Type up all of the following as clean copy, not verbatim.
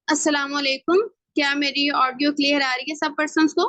अस्सलाम वालेकुम। क्या मेरी ऑडियो क्लियर आ रही है सब पर्सन्स को?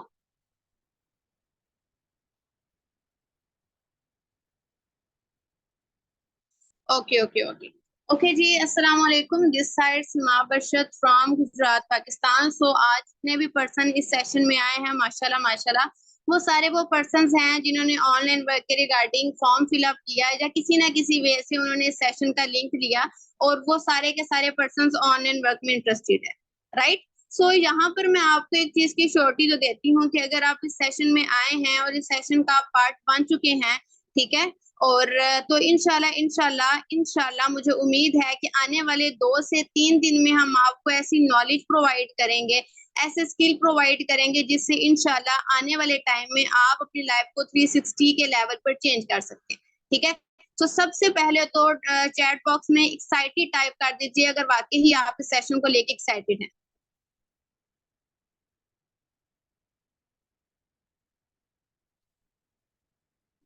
Okay okay okay. Okay ji, अस्सलाम वालेकुम। This side Seema Basharat from Gujrat Pakistan. So आज जितने भी पर्सन इस सेशन में आए हैं, माशाल्लाह माशाल्लाह, वो सारे वो पर्सन्स हैं जिन्होंने ऑनलाइन वर्क के रिगार्डिंग फॉर्म फिलअप किया है, या किसी ना किसी वे से उन्होंने इस सेशन का लिंक लिया, और वो सारे के सारे पर्सन्स ऑनलाइन वर्क में इंटरेस्टेड है, राइट? सो यहाँ पर मैं आपको एक चीज की श्योरिटी तो देती हूँ कि अगर आप इस सेशन में आए हैं और इस सेशन का आप पार्ट बन चुके हैं, ठीक है, और तो इंशाल्लाह इंशाल्लाह इंशाल्लाह मुझे उम्मीद है कि आने वाले 2 से 3 दिन में हम आपको ऐसी नॉलेज प्रोवाइड करेंगे, ऐसे स्किल प्रोवाइड करेंगे, जिससे इंशाल्लाह आने वाले टाइम में आप अपनी लाइफ को 360 के लेवल पर चेंज कर सकते हैं, ठीक है? तो सबसे पहले तो चैट बॉक्स में एक्साइटेड टाइप कर दीजिए अगर वाकई ही आप इस सेशन को लेके एक्साइटेड हैं।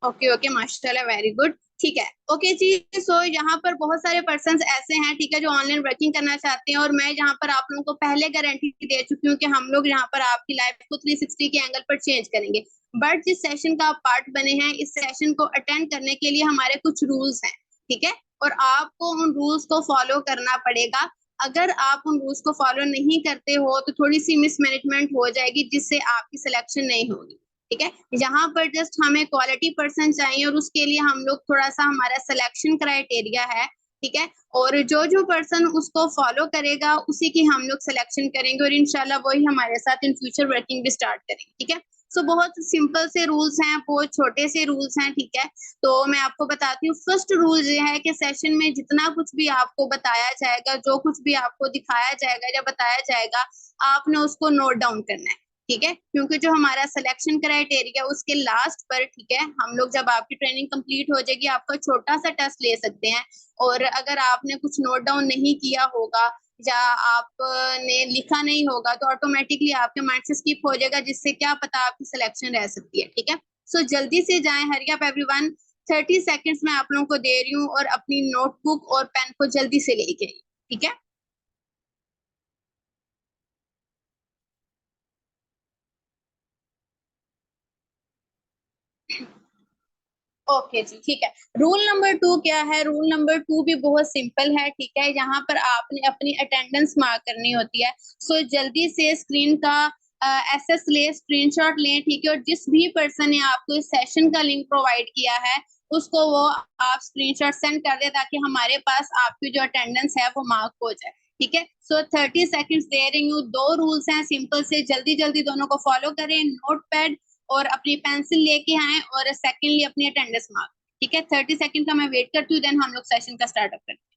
ओके ओके, माशाल्लाह, वेरी गुड, ठीक है। ओके जी, सो यहाँ पर बहुत सारे पर्सन्स ऐसे हैं, ठीक है, जो ऑनलाइन वर्किंग करना चाहते हैं, और मैं यहाँ पर आप लोगों को पहले गारंटी दे चुकी हूँ कि हम लोग यहाँ पर आपकी लाइफ को 360 के एंगल पर चेंज करेंगे। बट जिस सेशन का आप पार्ट बने हैं, इस सेशन को अटेंड करने के लिए हमारे कुछ रूल्स हैं, ठीक है, और आपको उन रूल्स को फॉलो करना पड़ेगा। अगर आप उन रूल्स को फॉलो नहीं करते हो तो थोड़ी सी मिसमैनेजमेंट हो जाएगी, जिससे आपकी सिलेक्शन नहीं होगी, ठीक है। यहाँ पर जस्ट हमें क्वालिटी पर्सन चाहिए, और उसके लिए हम लोग थोड़ा सा, हमारा सिलेक्शन क्राइटेरिया है, ठीक है, और जो जो पर्सन उसको फॉलो करेगा उसी की हम लोग सिलेक्शन करेंगे, और इंशाल्लाह वही हमारे साथ इन फ्यूचर वर्किंग भी स्टार्ट करेंगे, ठीक है। सो बहुत सिंपल से रूल्स हैं, बहुत छोटे से रूल्स हैं, ठीक है। तो मैं आपको बताती हूँ, फर्स्ट रूल ये है कि सेशन में जितना कुछ भी आपको बताया जाएगा, जो कुछ भी आपको दिखाया जाएगा या बताया जाएगा, आपने उसको नोट डाउन करना है, ठीक है, क्योंकि जो हमारा सिलेक्शन क्राइटेरिया उसके लास्ट पर, ठीक है, हम लोग जब आपकी ट्रेनिंग कंप्लीट हो जाएगी आपका छोटा सा टेस्ट ले सकते हैं, और अगर आपने कुछ नोट डाउन नहीं किया होगा या आपने लिखा नहीं होगा तो ऑटोमेटिकली आपके माइंड से स्किप हो जाएगा, जिससे क्या पता आपकी सिलेक्शन रह सकती है, ठीक है। सो जल्दी से जाएं, हरी अप एवरीवन। 30 सेकेंड्स में आप लोगों को दे रही हूँ, और अपनी नोटबुक और पेन को जल्दी से लेके आइए, ठीक है। ओके जी, ठीक है। रूल नंबर 2 क्या है? रूल नंबर 2 भी बहुत सिंपल है, ठीक है। यहाँ पर आपने अपनी अटेंडेंस मार्क करनी होती है। सो जल्दी से स्क्रीन का एसएस ले, स्क्रीनशॉट लें, ठीक है, और जिस भी पर्सन ने आपको इस सेशन का लिंक प्रोवाइड किया है उसको वो आप स्क्रीनशॉट सेंड कर दे, ताकि हमारे पास आपकी जो अटेंडेंस है वो मार्क हो जाए, ठीक है। सो 30 सेकेंड्स दे रही हूँ। 2 रूल्स हैं सिंपल से, जल्दी जल्दी दोनों को फॉलो करें। नोट पैड और अपनी पेंसिल लेके आए, और सेकेंडली अपनी अटेंडेंस मार्क, ठीक है। 30 सेकंड का मैं वेट करती हूँ, देन हम लोग सेशन का स्टार्टअप करते हैं।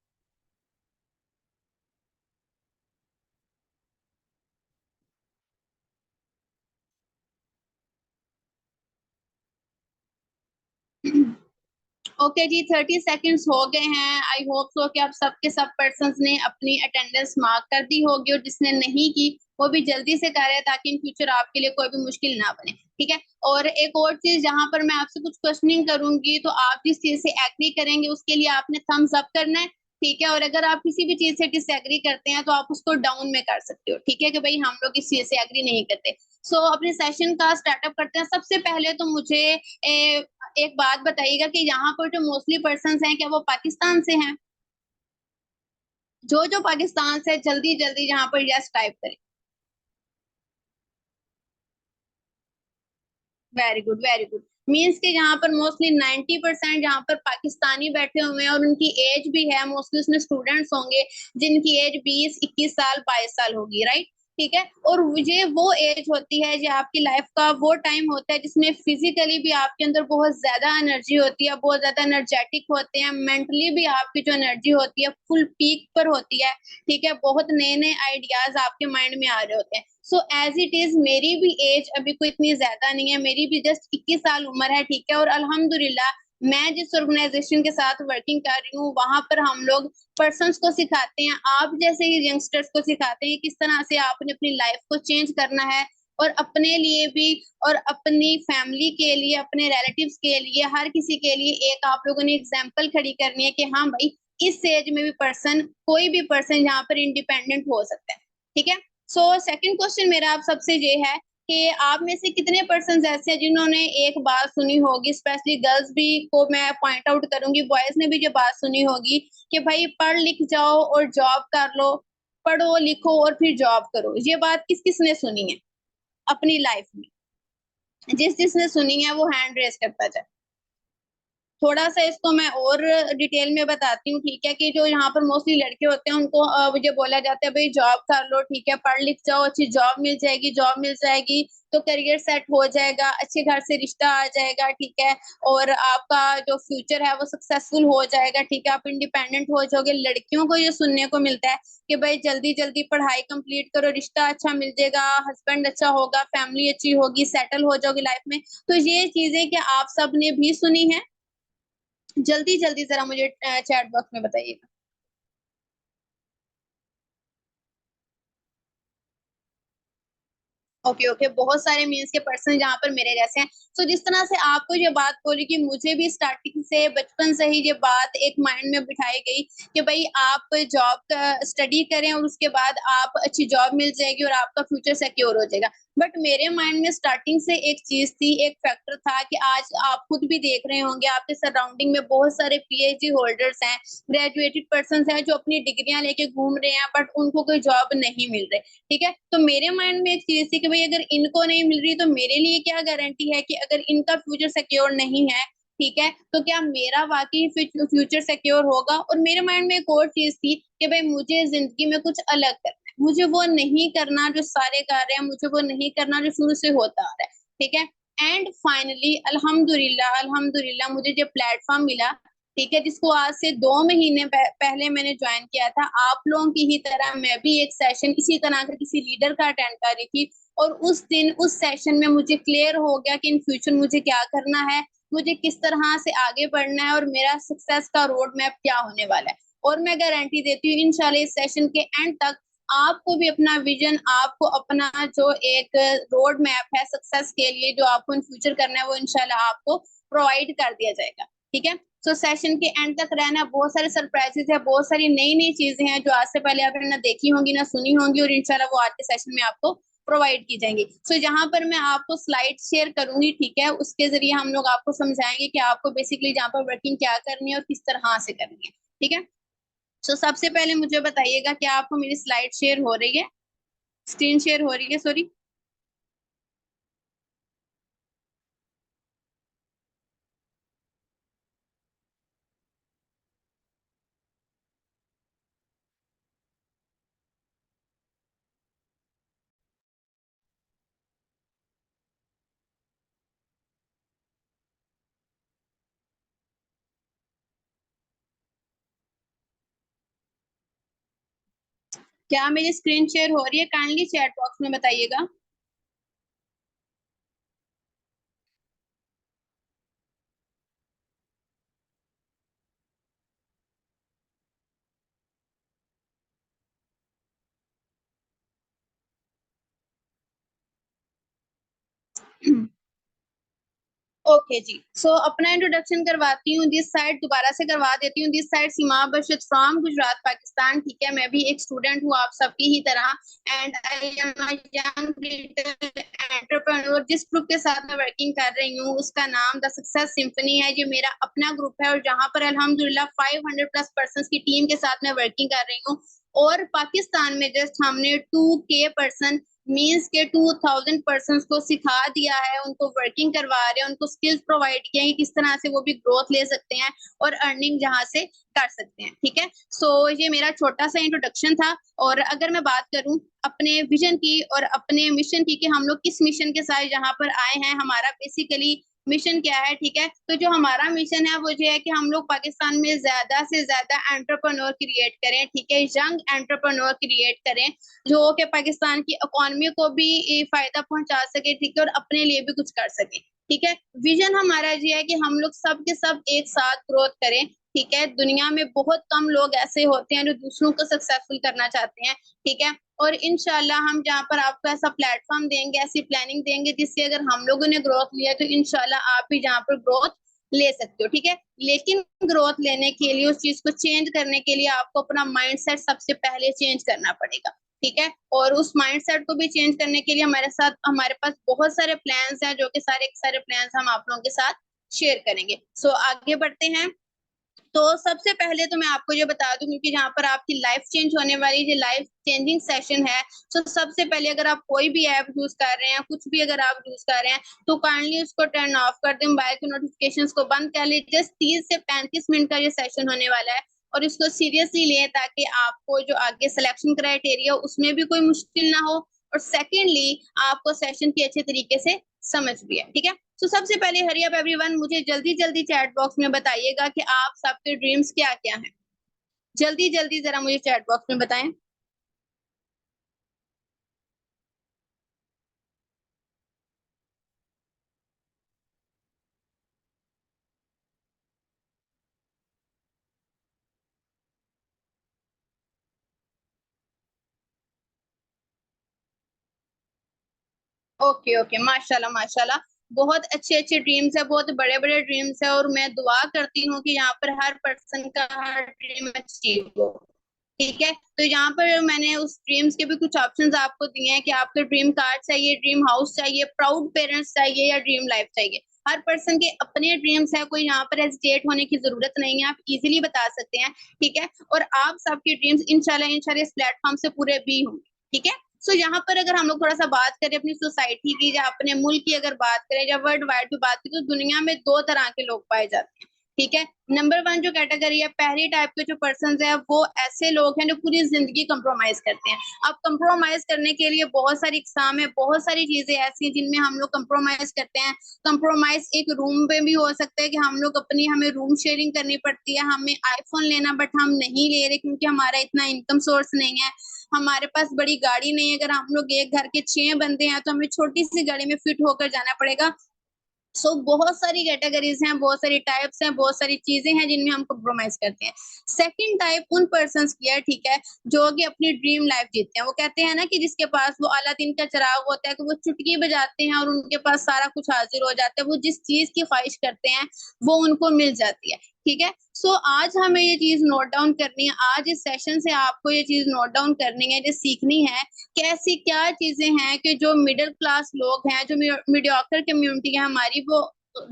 ओके जी, 30 सेकेंड्स हो गए हैं। आई होप सो कि आप सबके सब पर्सन ने अपनी अटेंडेंस मार्क कर दी होगी, और जिसने नहीं की वो भी जल्दी से करे, ताकि इन फ्यूचर आपके लिए कोई भी मुश्किल ना बने, ठीक है। और एक और चीज, जहां पर मैं आपसे कुछ क्वेश्चनिंग करूंगी तो आप जिस चीज से एग्री करेंगे उसके लिए आपने थम्स अप करना है, ठीक है। और अगर आप किसी भी चीज से डिसएग्री करते हैं तो आप उसको डाउन में कर सकते हो, ठीक है, कि भाई हम लोग इस चीज से एग्री नहीं करते। सो अपने सेशन का स्टार्टअप करते हैं। सबसे पहले तो मुझे एक बात बताइएगा कि यहाँ पर जो मोस्टली पर्सन हैं, क्या वो पाकिस्तान से हैं? जो जो पाकिस्तान से, जल्दी जल्दी यहाँ पर यस टाइप करें। Very good, very good. Means के यहाँ पर मोस्टली 90% यहाँ पर पाकिस्तानी बैठे हुए हैं, और उनकी एज भी है, मोस्टली उसमें स्टूडेंट्स होंगे जिनकी एज 20, 21 साल, 22 साल होगी, राइट? ठीक है। और ये वो एज होती है, जो आपकी लाइफ का वो टाइम होता है जिसमें फिजिकली भी आपके अंदर बहुत ज्यादा एनर्जी होती है, बहुत ज्यादा एनर्जेटिक होते हैं, मेंटली भी आपकी जो एनर्जी होती है फुल पीक पर होती है, ठीक है। बहुत नए नए आइडियाज आपके माइंड में आ रहे होते हैं। सो एज इट इज, मेरी भी एज अभी कोई इतनी ज्यादा नहीं है, मेरी भी जस्ट 21 साल उम्र है, ठीक है। और अल्हम्दुलिल्लाह मैं जिस ऑर्गेनाइजेशन के साथ वर्किंग कर रही हूँ वहां पर हम लोग पर्सन्स को सिखाते हैं, आप जैसे ही यंगस्टर्स को सिखाते हैं किस तरह से आपने अपनी लाइफ को चेंज करना है, और अपने लिए भी और अपनी फैमिली के लिए, अपने रिलेटिव्स के लिए, हर किसी के लिए एक आप लोगों ने एग्जाम्पल खड़ी करनी है कि हाँ भाई, इस एज में भी पर्सन, कोई भी पर्सन यहाँ पर इंडिपेंडेंट हो सकता है, ठीक है। सो सेकंड क्वेश्चन मेरा आप सबसे ये है कि आप में से कितने पर्सन ऐसे हैं जिन्होंने एक बात सुनी होगी, स्पेशली गर्ल्स भी को मैं पॉइंट आउट करूंगी, बॉयज ने भी ये बात सुनी होगी कि भाई पढ़ लिख जाओ और जॉब कर लो, पढ़ो लिखो और फिर जॉब करो। ये बात किस किसने सुनी है अपनी लाइफ में? जिस जिसने सुनी है वो हैंड रेस करता जाए। थोड़ा सा इसको मैं और डिटेल में बताती हूँ, ठीक है, कि जो यहाँ पर मोस्टली लड़के होते हैं उनको मुझे बोला जाता है भाई जॉब कर लो, ठीक है, पढ़ लिख जाओ, अच्छी जॉब मिल जाएगी, जॉब मिल जाएगी तो करियर सेट हो जाएगा, अच्छे घर से रिश्ता आ जाएगा, ठीक है, और आपका जो फ्यूचर है वो सक्सेसफुल हो जाएगा, ठीक है, आप इंडिपेंडेंट हो जाओगे। लड़कियों को ये सुनने को मिलता है कि भाई जल्दी जल्दी पढ़ाई कंप्लीट करो, रिश्ता अच्छा मिल जाएगा, हस्बैंड अच्छा होगा, फैमिली अच्छी होगी, सेटल हो जाओगे लाइफ में। तो ये चीजें क्या आप सबने भी सुनी है? जल्दी जल्दी जरा मुझे चैट बॉक्स में बताइएगा। ओके ओके, बहुत सारे मीन्स के पर्सन जहाँ पर मेरे जैसे हैं। सो जिस तरह से आपको ये बात बोली कि मुझे भी स्टार्टिंग से बचपन से ही ये बात एक माइंड में बिठाई गई कि भाई आप जॉब का स्टडी करें और उसके बाद आप अच्छी जॉब मिल जाएगी और आपका फ्यूचर सिक्योर हो जाएगा। बट मेरे माइंड में स्टार्टिंग से एक चीज थी, एक फैक्टर था कि आज आप खुद भी देख रहे होंगे आपके सराउंडिंग में बहुत सारे पीएचडी होल्डर्स हैं, ग्रेजुएटेड पर्सन हैं जो अपनी डिग्रियां लेके घूम रहे हैं बट उनको कोई जॉब नहीं मिल रही, ठीक है। तो मेरे माइंड में एक चीज थी कि भाई अगर इनको नहीं मिल रही तो मेरे लिए क्या गारंटी है कि अगर इनका फ्यूचर सिक्योर नहीं है, ठीक है, तो क्या मेरा वाकई फ्यूचर सिक्योर होगा। और मेरे माइंड में एक और चीज थी कि भाई मुझे जिंदगी में कुछ अलग करना है, मुझे वो नहीं करना जो सारे कर रहे हैं, मुझे वो नहीं करना जो शुरू से होता आ रहा है, ठीक है। एंड फाइनली अल्हम्दुलिल्लाह अल्हम्दुलिल्लाह मुझे जो प्लेटफॉर्म मिला, ठीक है, जिसको आज से 2 महीने पहले मैंने ज्वाइन किया था, आप लोगों की ही तरह मैं भी एक सेशन इसी तरह का किसी लीडर का अटेंड कर रही थी। और उस दिन उस सेशन में मुझे क्लियर हो गया कि इन फ्यूचर मुझे क्या करना है, मुझे किस तरह से आगे बढ़ना है और मेरा सक्सेस का रोड मैप क्या होने वाला है। और मैं गारंटी देती हूँ इंशाल्लाह इस सेशन के एंड तक आपको भी अपना विजन, आपको अपना जो एक रोड मैप है सक्सेस के लिए जो आपको इन फ्यूचर करना है वो इंशाल्लाह आपको प्रोवाइड कर दिया जाएगा, ठीक है। तो सेशन के एंड तक रहना, बहुत सारे सरप्राइजेस है, बहुत सारी नई नई चीजें हैं जो आज से पहले आपने ना देखी होंगी ना सुनी होंगी और इंशाल्लाह वो आज के सेशन में आपको प्रोवाइड की जाएंगी। सो जहां पर मैं आपको स्लाइड शेयर करूंगी, ठीक है, उसके जरिए हम लोग आपको समझाएंगे कि आपको बेसिकली जहाँ पर वर्किंग क्या करनी है और किस तरह से करनी है, ठीक है। सो सबसे पहले मुझे बताइएगा क्या आपको मेरी स्लाइड शेयर हो रही है, स्क्रीन शेयर हो रही है, सॉरी। क्या मेरी स्क्रीन शेयर हो रही है? काइंडली चैट बॉक्स में बताइएगा। ओके जी, सो अपना इंट्रोडक्शन करवाती हूँ, दिस साइड दोबारा से करवा देती हूँ। This side Seema Basharat from Gujrat Pakistan, ठीक है, मैं भी एक स्टूडेंट हूँ आप सबकी ही तरह। And I am a young entrepreneur. जिस ग्रुप के साथ मैं वर्किंग कर रही हूँ उसका नाम द सक्सेस सिंफनी है, ये मेरा अपना ग्रुप है और जहाँ पर अल्हम्दुलिल्लाह 500 प्लस पर्सन की टीम के साथ मैं वर्किंग कर रही हूँ। और पाकिस्तान में जस्ट हमने 2K पर्सन मीन्स के 2000 पर्सन को सिखा दिया है, उनको वर्किंग करवा रहे हैं, उनको स्किल्स प्रोवाइड किए हैं कि किस तरह से वो भी ग्रोथ ले सकते हैं और अर्निंग जहां से कर सकते हैं, ठीक है। सो ये मेरा छोटा सा इंट्रोडक्शन था। और अगर मैं बात करूं अपने विजन की और अपने मिशन की कि हम लोग किस मिशन के साथ यहाँ पर आए हैं, हमारा बेसिकली मिशन क्या है, ठीक है, तो जो हमारा मिशन है वो ये है कि हम लोग पाकिस्तान में ज्यादा से ज्यादा एंटरप्रेन्योर क्रिएट करें, ठीक है, यंग एंटरप्रेन्योर क्रिएट करें जो कि पाकिस्तान की इकोनॉमी को भी फायदा पहुंचा सके, ठीक है, और अपने लिए भी कुछ कर सके, ठीक है। विजन हमारा ये है कि हम लोग सब के सब एक साथ ग्रोथ करें, ठीक है। दुनिया में बहुत कम लोग ऐसे होते हैं जो दूसरों को सक्सेसफुल करना चाहते हैं, ठीक है। और इंशाल्लाह हम जहाँ पर आपको ऐसा प्लेटफॉर्म देंगे, ऐसी प्लानिंग देंगे जिससे अगर हम लोगों ने ग्रोथ लिया तो इंशाल्लाह आप भी जहाँ पर ग्रोथ ले सकते हो, ठीक है। लेकिन ग्रोथ लेने के लिए, उस चीज को चेंज करने के लिए आपको अपना माइंडसेट सबसे पहले चेंज करना पड़ेगा, ठीक है। और उस माइंडसेट को भी चेंज करने के लिए हमारे पास बहुत सारे प्लान्स हैं, जो कि सारे सारे प्लान्स हम आप लोगों के साथ शेयर करेंगे। सो आगे बढ़ते हैं। तो सबसे पहले तो मैं आपको ये बता दूं, क्योंकि जहाँ पर आपकी लाइफ चेंज होने वाली, जो लाइफ चेंजिंग सेशन है, तो सबसे पहले अगर आप कोई भी ऐप यूज कर रहे हैं, कुछ भी अगर आप यूज कर रहे हैं, तो काइंडली उसको टर्न ऑफ कर दें, मोबाइल के नोटिफिकेशंस को बंद कर ले। जस्ट 30 से 35 मिनट का ये सेशन होने वाला है, और इसको सीरियसली लें, ताकि आपको जो आगे सिलेक्शन क्राइटेरिया उसमें भी कोई मुश्किल ना हो, और सेकेंडली आपको सेशन की अच्छे तरीके से समझ भी है, ठीक है। तो सबसे पहले हरी अप एवरीवन, मुझे जल्दी जल्दी चैट बॉक्स में बताइएगा कि आप सबके ड्रीम्स क्या क्या हैं। जल्दी जल्दी जरा मुझे चैट बॉक्स में बताएं। ओके ओके, माशाल्लाह माशाल्लाह, बहुत अच्छे अच्छे ड्रीम्स है, बहुत बड़े बड़े ड्रीम्स है, और मैं दुआ करती हूँ कि यहाँ पर हर पर्सन का हर ड्रीम अचीव हो, ठीक है। तो यहाँ पर मैंने उस ड्रीम्स के भी कुछ ऑप्शंस आपको दिए हैं कि आपको ड्रीम कार चाहिए, ड्रीम हाउस चाहिए, प्राउड पेरेंट्स चाहिए, या ड्रीम लाइफ चाहिए। हर पर्सन के अपने ड्रीम्स है, कोई यहाँ पर हेजिटेट होने की जरूरत नहीं है, आप इजीली बता सकते हैं, ठीक है। और आप सबके ड्रीम्स इंशाल्लाह इंशाल्लाह इस प्लेटफॉर्म से पूरे भी होंगे, ठीक है। सो यहाँ पर अगर हम लोग थोड़ा सा बात करें अपनी सोसाइटी की, या अपने मुल्क की अगर बात करें, या वर्ल्ड वाइड की बात करें, तो दुनिया में दो तरह के लोग पाए जाते हैं, ठीक है। नंबर वन जो कैटेगरी है, पहली टाइप के जो पर्सन है, वो ऐसे लोग हैं जो पूरी जिंदगी कंप्रोमाइज करते हैं। अब कंप्रोमाइज करने के लिए बहुत सारी इकसाम है, बहुत सारी चीजें ऐसी हैं जिनमें हम लोग कंप्रोमाइज करते हैं। कंप्रोमाइज एक रूम पे भी हो सकता है, कि हम लोग हमें रूम शेयरिंग करनी पड़ती है, हमें आईफोन लेना, बट हम नहीं ले रहे क्योंकि हमारा इतना इनकम सोर्स नहीं है, हमारे पास बड़ी गाड़ी नहीं है। अगर हम लोग एक घर के 6 बंदे हैं, तो हमें छोटी सी गाड़ी में फिट होकर जाना पड़ेगा। बहुत सारी कैटेगरीज हैं, बहुत सारी टाइप्स हैं, बहुत सारी चीजें हैं जिनमें हम कॉम्प्रोमाइज करते हैं। सेकंड टाइप उन पर्संस की है, ठीक है, जो कि अपनी ड्रीम लाइफ जीते हैं। वो कहते हैं ना कि जिसके पास वो अलादीन का चिराग होता है, कि वो चुटकी बजाते हैं और उनके पास सारा कुछ हाजिर हो जाता है, वो जिस चीज की ख्वाहिश करते हैं वो उनको मिल जाती है, ठीक है। आज हमें ये चीज नोट डाउन करनी है, आज इस सेशन से आपको ये चीज नोट डाउन करनी है, जो सीखनी है कि ऐसी क्या चीजें हैं कि जो मिडिल क्लास लोग हैं, जो मीडियोकर कम्युनिटी है हमारी, वो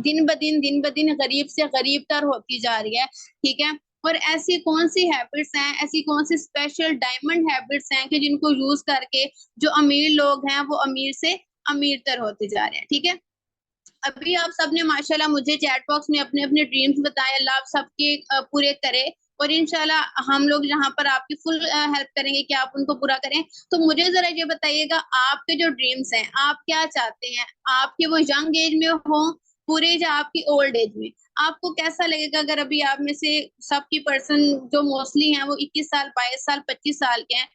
दिन ब दिन गरीब से गरीब तर होती जा रही है, ठीक है। और ऐसी कौन सी हैबिट्स हैं, ऐसी कौन सी स्पेशल डायमंड हैबिट्स हैं, कि जिनको यूज करके जो अमीर लोग हैं वो अमीर से अमीर तर होते जा रहे हैं, ठीक है। अभी आप सबने माशाल्लाह मुझे चैट बॉक्स में अपने अपने ड्रीम्स बताए, अल्लाह आप सबके पूरे करे, और इंशाल्लाह हम लोग यहाँ पर आपकी फुल हेल्प करेंगे कि आप उनको पूरा करें। तो मुझे जरा ये बताइएगा, आपके जो ड्रीम्स हैं, आप क्या चाहते हैं, आपके वो यंग एज में हो पूरे, या आपकी ओल्ड एज में? आपको कैसा लगेगा अगर अभी आप में से सबकी पर्सन जो मोस्टली हैं वो 21 साल, 22 साल, 25 साल के हैं,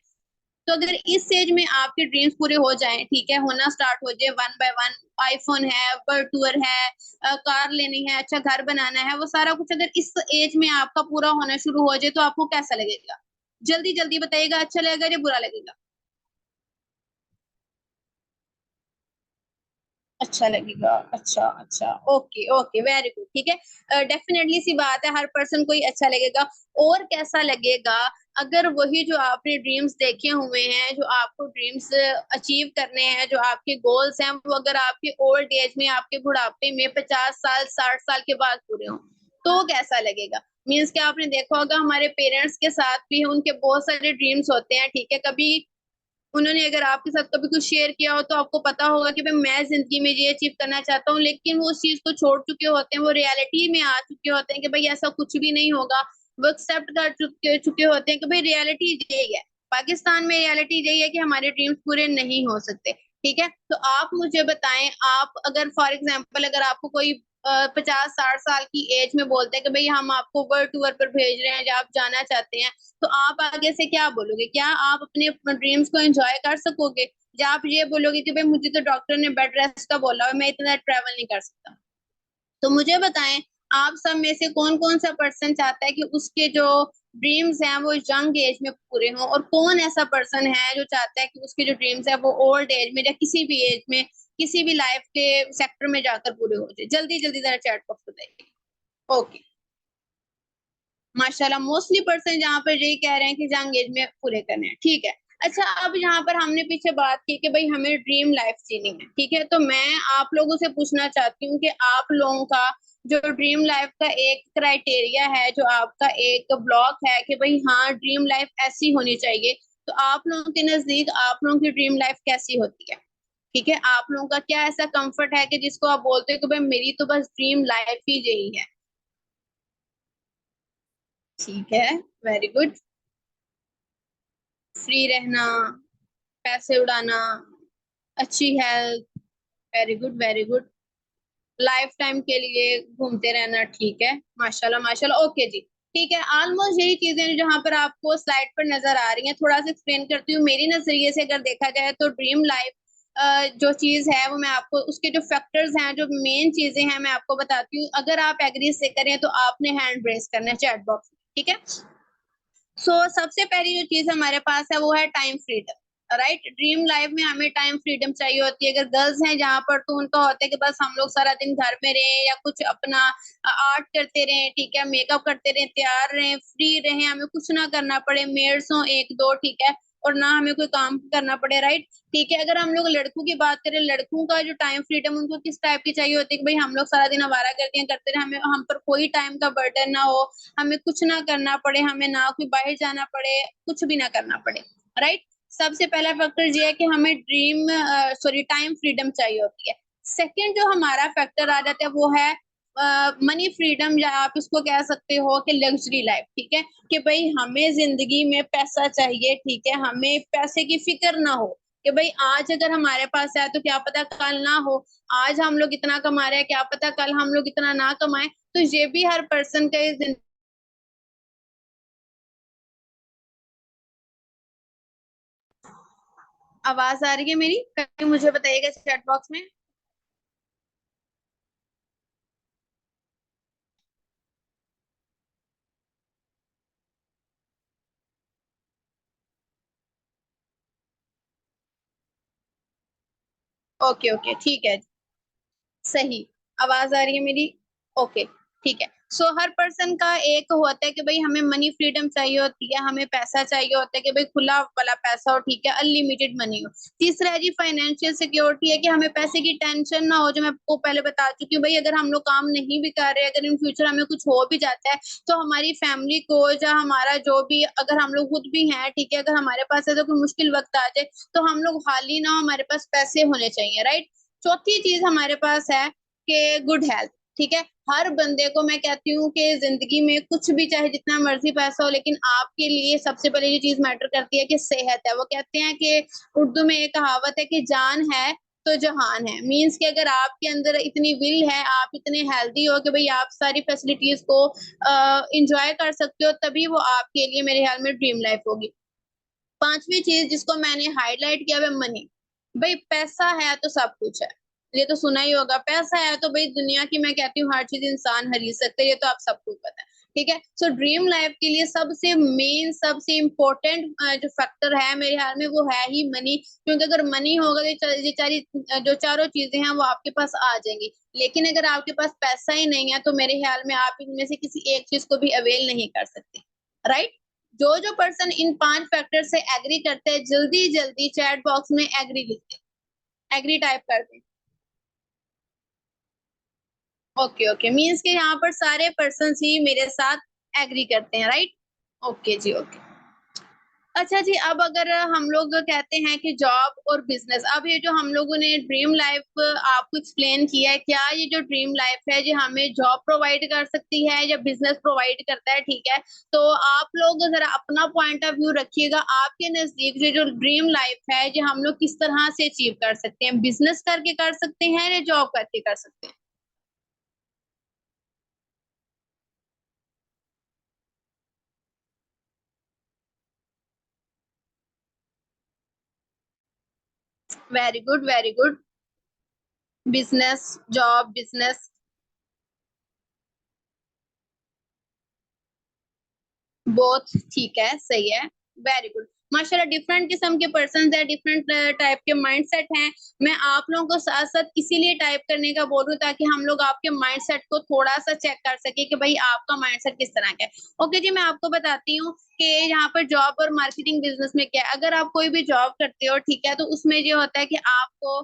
तो अगर इस एज में आपके ड्रीम्स पूरे हो जाएं, ठीक है, होना स्टार्ट हो जाए वन बाय वन, आईफोन है, वर्ल्ड टूर है, कार लेनी है, अच्छा घर बनाना है, वो सारा कुछ अगर इस एज में आपका पूरा होना शुरू हो जाए, तो आपको कैसा लगेगा? जल्दी जल्दी बताइएगा, अच्छा लगेगा या बुरा लगेगा? अच्छा लगेगा, अच्छा अच्छा, ओके ओके, वेरी गुड, ठीक है। डेफिनेटली सी बात है, हर पर्सन को ही अच्छा लगेगा। और कैसा लगेगा अगर वही जो आपने ड्रीम्स देखे हुए हैं, जो आपको ड्रीम्स अचीव करने हैं, जो आपके गोल्स हैं, वो अगर आपके ओल्ड एज में, आपके बुढ़ापे में 50 साल, 60 साल के बाद पूरे हों, तो कैसा लगेगा? मीन्स कि आपने देखा होगा हमारे पेरेंट्स के साथ भी उनके बहुत सारे ड्रीम्स होते हैं, ठीक है। कभी उन्होंने अगर आपके साथ कभी कुछ शेयर किया हो, तो आपको पता होगा कि भाई मैं जिंदगी में ये अचीव करना चाहता हूँ, लेकिन वो उस चीज को छोड़ चुके होते हैं, वो रियलिटी में आ चुके होते हैं कि भाई ऐसा कुछ भी नहीं होगा। वो एक्सेप्ट कर चुके चुके होते हैं कि भाई रियलिटी यही है, पाकिस्तान में रियलिटी यही है कि हमारे ड्रीम्स पूरे नहीं हो सकते, ठीक है। तो आप मुझे बताएं, आप अगर फॉर एग्जाम्पल अगर आपको कोई 50 60 साल की एज में बोलते हैं कि भाई हम आपको वर्ल्ड टूर पर भेज रहे हैं, या आप जाना चाहते हैं, तो आप आगे से क्या बोलोगे? क्या आप अपने ड्रीम्स को एंजॉय कर सकोगे, या आप ये बोलोगे कि भाई मुझे तो डॉक्टर ने बेड रेस्ट का बोला है, मैं इतना ट्रेवल नहीं कर सकता? तो मुझे बताएं, आप सब में से कौन कौन सा पर्सन चाहता है कि उसके जो ड्रीम्स हैं वो यंग एज में पूरे हों, और कौन ऐसा पर्सन है जो चाहता है कि उसके जो ड्रीम्स है वो ओल्ड एज में, या किसी भी एज में, किसी भी लाइफ के सेक्टर में जाकर पूरे हो जाए? जल्दी जल्दी जरा चैट बॉक्स बताइए। ओके, माशाल्लाह मोस्टली पर्सन जहाँ पर यही कह रहे हैं कि यंग एज में पूरे करने हैं, ठीक है। अच्छा, अब यहाँ पर हमने पीछे बात की कि भाई हमें ड्रीम लाइफ जीनी है, ठीक है। तो मैं आप लोगों से पूछना चाहती हूँ कि आप लोगों का जो ड्रीम लाइफ का एक क्राइटेरिया है, जो आपका एक ब्लॉक है कि भाई हाँ ड्रीम लाइफ ऐसी होनी चाहिए, तो आप लोगों के नजदीक आप लोगों की ड्रीम लाइफ कैसी होती है? ठीक है, आप लोगों का क्या ऐसा कंफर्ट है कि जिसको आप बोलते हो कि भाई मेरी तो बस ड्रीम लाइफ ही यही है? ठीक है, वेरी गुड। फ्री रहना, पैसे उड़ाना, अच्छी health, very good very good, life time के लिए घूमते रहना, ठीक है, माशाल्लाह माशाल्लाह, ओके जी। ठीक है, ऑलमोस्ट यही चीजें हैं जहां पर आपको स्लाइड पर नजर आ रही हैं। थोड़ा सा एक्सप्लेन करती हूँ मेरी नजरिए से। अगर देखा जाए तो ड्रीम लाइफ जो चीज है वो मैं आपको उसके जो फैक्टर्स हैं, जो मेन चीजें हैं, मैं आपको बताती हूँ। अगर आप एग्री से करें तो आपने हैंड रेस करना है चैट बॉक्स में, ठीक है। सबसे पहली जो चीज हमारे पास है वो है time freedom, right. Dream life में हमें टाइम फ्रीडम चाहिए होती है। अगर गर्ल्स हैं जहाँ पर, तो उनका होता है कि बस हम लोग सारा दिन घर में रहें या कुछ अपना आर्ट करते रहें, ठीक है, मेकअप करते रहें, तैयार रहें, फ्री रहें, हमें कुछ ना करना पड़े, मेड्स हो एक दो, ठीक है, और ना हमें कोई काम करना पड़े, राइट। ठीक है, अगर हम लोग लड़कों की बात करें, लड़कों का जो टाइम फ्रीडम उनको किस टाइप की चाहिए होती है कि भाई हम लोग सारा दिन आवारागर्दियां करते रहे, हमें हम पर कोई टाइम का बर्डन ना हो, हमें कुछ ना करना पड़े, हमें ना कोई बाहर जाना पड़े, कुछ भी ना करना पड़े, राइट। सबसे पहला फैक्टर ये है कि हमें टाइम फ्रीडम चाहिए होती है। सेकंड जो हमारा फैक्टर आ जाता है वो है मनी फ्रीडम, या आप इसको कह सकते हो कि लग्जरी लाइफ, ठीक है, कि भाई हमें जिंदगी में पैसा चाहिए, ठीक है, हमें पैसे की फिक्र ना हो कि भाई आज अगर हमारे पास है तो क्या पता कल ना हो। आज हम लोग इतना कमा रहे हैं, क्या पता कल हम लोग इतना ना कमाएं। तो ये भी हर पर्सन का आवाज आ रही है मेरी? कहीं मुझे बताइएगा चैट बॉक्स में। ओके ओके, ठीक है, सही, आवाज आ रही है मेरी? ओके, ठीक है। हर पर्सन का एक होता है कि भाई हमें मनी फ्रीडम चाहिए होती है, हमें पैसा चाहिए होता है कि भाई खुला वाला पैसा हो, ठीक है, अनलिमिटेड मनी हो। तीसरा है जी फाइनेंशियल सिक्योरिटी, है कि हमें पैसे की टेंशन ना हो, जो मैं आपको पहले बता चुकी हूँ। भाई अगर हम लोग काम नहीं भी कर रहे, अगर इन फ्यूचर हमें कुछ हो भी जाता है, तो हमारी फैमिली को या हमारा जो भी, अगर हम लोग खुद भी हैं, ठीक है, अगर हमारे पास है तो कोई मुश्किल वक्त आ जाए तो हम लोग हाली ना हो, हमारे पास पैसे होने चाहिए, राइट। चौथी चीज हमारे पास है कि गुड हेल्थ, ठीक है। हर बंदे को मैं कहती हूँ कि जिंदगी में कुछ भी, चाहे जितना मर्जी पैसा हो, लेकिन आपके लिए सबसे पहले ये चीज मैटर करती है कि सेहत है। वो कहते हैं कि उर्दू में एक कहावत है कि जान है तो जहान है। मीन्स कि अगर आपके अंदर इतनी विल है, आप इतने हेल्दी हो कि भाई आप सारी फैसिलिटीज को इंजॉय कर सकते हो, तभी वो आपके लिए मेरे ख्याल में ड्रीम लाइफ होगी। पांचवी चीज जिसको मैंने हाईलाइट किया है, मनी। भाई पैसा है तो सब कुछ है, ये तो सुना ही होगा, पैसा है तो भाई दुनिया की, मैं कहती हूँ, हर चीज इंसान खरीद सकते हैं, ये तो आप सबको पता है, ठीक है। ड्रीम लाइफ के लिए सबसे मेन, सबसे इम्पोर्टेंट जो फैक्टर है मेरे ख्याल में वो है ही मनी। क्योंकि अगर मनी होगा तो ये चारी जो चारों चीजें हैं वो आपके पास आ जाएंगी। लेकिन अगर आपके पास पैसा ही नहीं है तो मेरे ख्याल में आप इनमें से किसी एक चीज को भी अवेल नहीं कर सकते, राइट। जो जो पर्सन इन पांच फैक्टर से एग्री करते हैं, जल्दी जल्दी चैट बॉक्स में एग्री लिखते, एग्री टाइप करते हैं। ओके ओके, मीन्स के यहाँ पर सारे पर्सन ही मेरे साथ एग्री करते हैं, राइट। ओके जी, ओके। अच्छा जी, अब अगर हम लोग कहते हैं कि जॉब और बिजनेस, अब ये जो हम लोगों ने ड्रीम लाइफ आपको एक्सप्लेन किया है, क्या ये जो ड्रीम लाइफ है जो हमें जॉब प्रोवाइड कर सकती है या बिजनेस प्रोवाइड करता है, ठीक है। तो आप लोग जरा अपना पॉइंट ऑफ व्यू रखिएगा, आपके नजदीक ये जो ड्रीम लाइफ है जो हम लोग किस तरह से अचीव कर सकते हैं, बिजनेस करके कर सकते हैं या जॉब करके कर सकते हैं? Very good very good, business, job, business, both, ठीक है, सही है, वेरी गुड। माशाल्लाह डिफरेंट किस्म के पर्सन है, डिफरेंट टाइप के माइंडसेट हैं। मैं आप लोगों को साथ साथ इसीलिए टाइप करने का बोल रही हूँ ताकि हम लोग आपके माइंडसेट को थोड़ा सा चेक कर सके कि भाई आपका माइंडसेट किस तरह का है। ओके जी, मैं आपको बताती हूँ कि यहाँ पर जॉब और मार्केटिंग बिजनेस में क्या है। अगर आप कोई भी जॉब करते हो, ठीक है, तो उसमें ये होता है कि आपको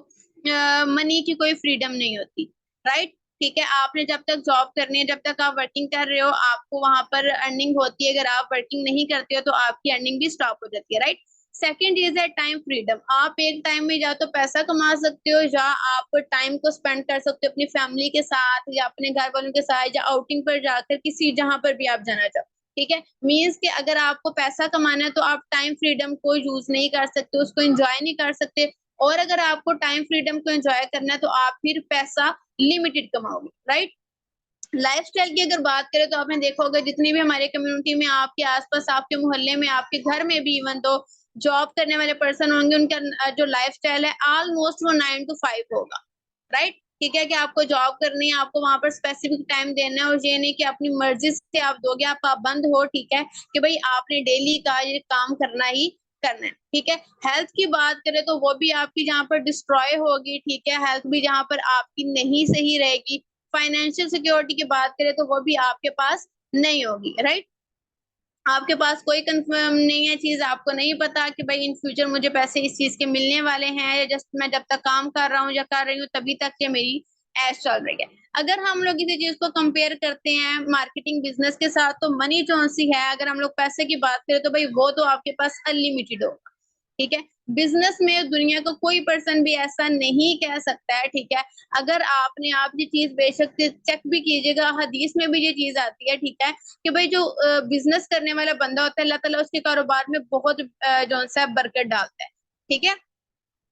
मनी की कोई फ्रीडम नहीं होती, राइट। ठीक है, आपने जब तक जॉब करनी है, जब तक आप वर्किंग कर रहे हो, आपको वहां पर अर्निंग होती है। अगर आप वर्किंग नहीं करते हो तो आपकी अर्निंग भी स्टॉप हो जाती है, राइट। सेकेंड चीज है टाइम फ्रीडम। आप एक टाइम में या तो पैसा कमा सकते हो या आप टाइम को स्पेंड कर सकते हो अपनी फैमिली के साथ या अपने घर वालों के साथ या आउटिंग पर जाकर किसी जहां पर भी आप जाना चाहो। ठीक है, मीन्स कि अगर आपको पैसा कमाना है तो आप टाइम फ्रीडम को यूज नहीं कर सकते, उसको एंजॉय नहीं कर सकते। और अगर आपको टाइम फ्रीडम को एंजॉय करना है तो आप फिर पैसा लिमिटेड कमाओगे, राइट। लाइफस्टाइल की अगर बात करें तो आपने देखा होगा जितनी भी हमारे कम्युनिटी में, आपके आसपास, आपके मोहल्ले में, आपके घर में भी इवन तो जॉब करने वाले पर्सन होंगे, उनका जो लाइफस्टाइल है ऑलमोस्ट वो 9 to 5 होगा, राइट। ठीक है, कि आपको जॉब करनी है, आपको वहां पर स्पेसिफिक टाइम देना है, और ये नहीं कि अपनी मर्जी से आप दोगे, आप पाबंद हो, ठीक है, कि भाई आपने डेली का ये काम करना ही करना है। ठीक है, हेल्थ की बात करें तो वो भी आपकी जहाँ पर डिस्ट्रॉय होगी, ठीक है, हेल्थ भी जहाँ पर आपकी नहीं सही रहेगी। फाइनेंशियल सिक्योरिटी की बात करें तो वो भी आपके पास नहीं होगी, राइट। आपके पास कोई कंफर्म नहीं है चीज, आपको नहीं पता कि भाई इन फ्यूचर मुझे पैसे इस चीज के मिलने वाले हैं, या जस्ट मैं जब तक काम कर रहा हूँ या कर रही हूँ तभी तक ये मेरी ऐश चल रही है। अगर हम लोग किसी चीज को कंपेयर करते हैं मार्केटिंग बिजनेस के साथ, तो मनी जो सी है, अगर हम लोग पैसे की बात करें तो भाई वो तो आपके पास अनलिमिटेड होगा। ठीक है, बिजनेस में दुनिया का कोई पर्सन भी ऐसा नहीं कह सकता है, ठीक है। अगर आपने आप ये चीज बेशक चेक भी कीजिएगा, हदीस में भी ये चीज आती है, ठीक है, कि भाई जो बिजनेस करने वाला बंदा होता है, अल्लाह ताला उसके कारोबार में बहुत जो सा बरकत डालता है। ठीक है,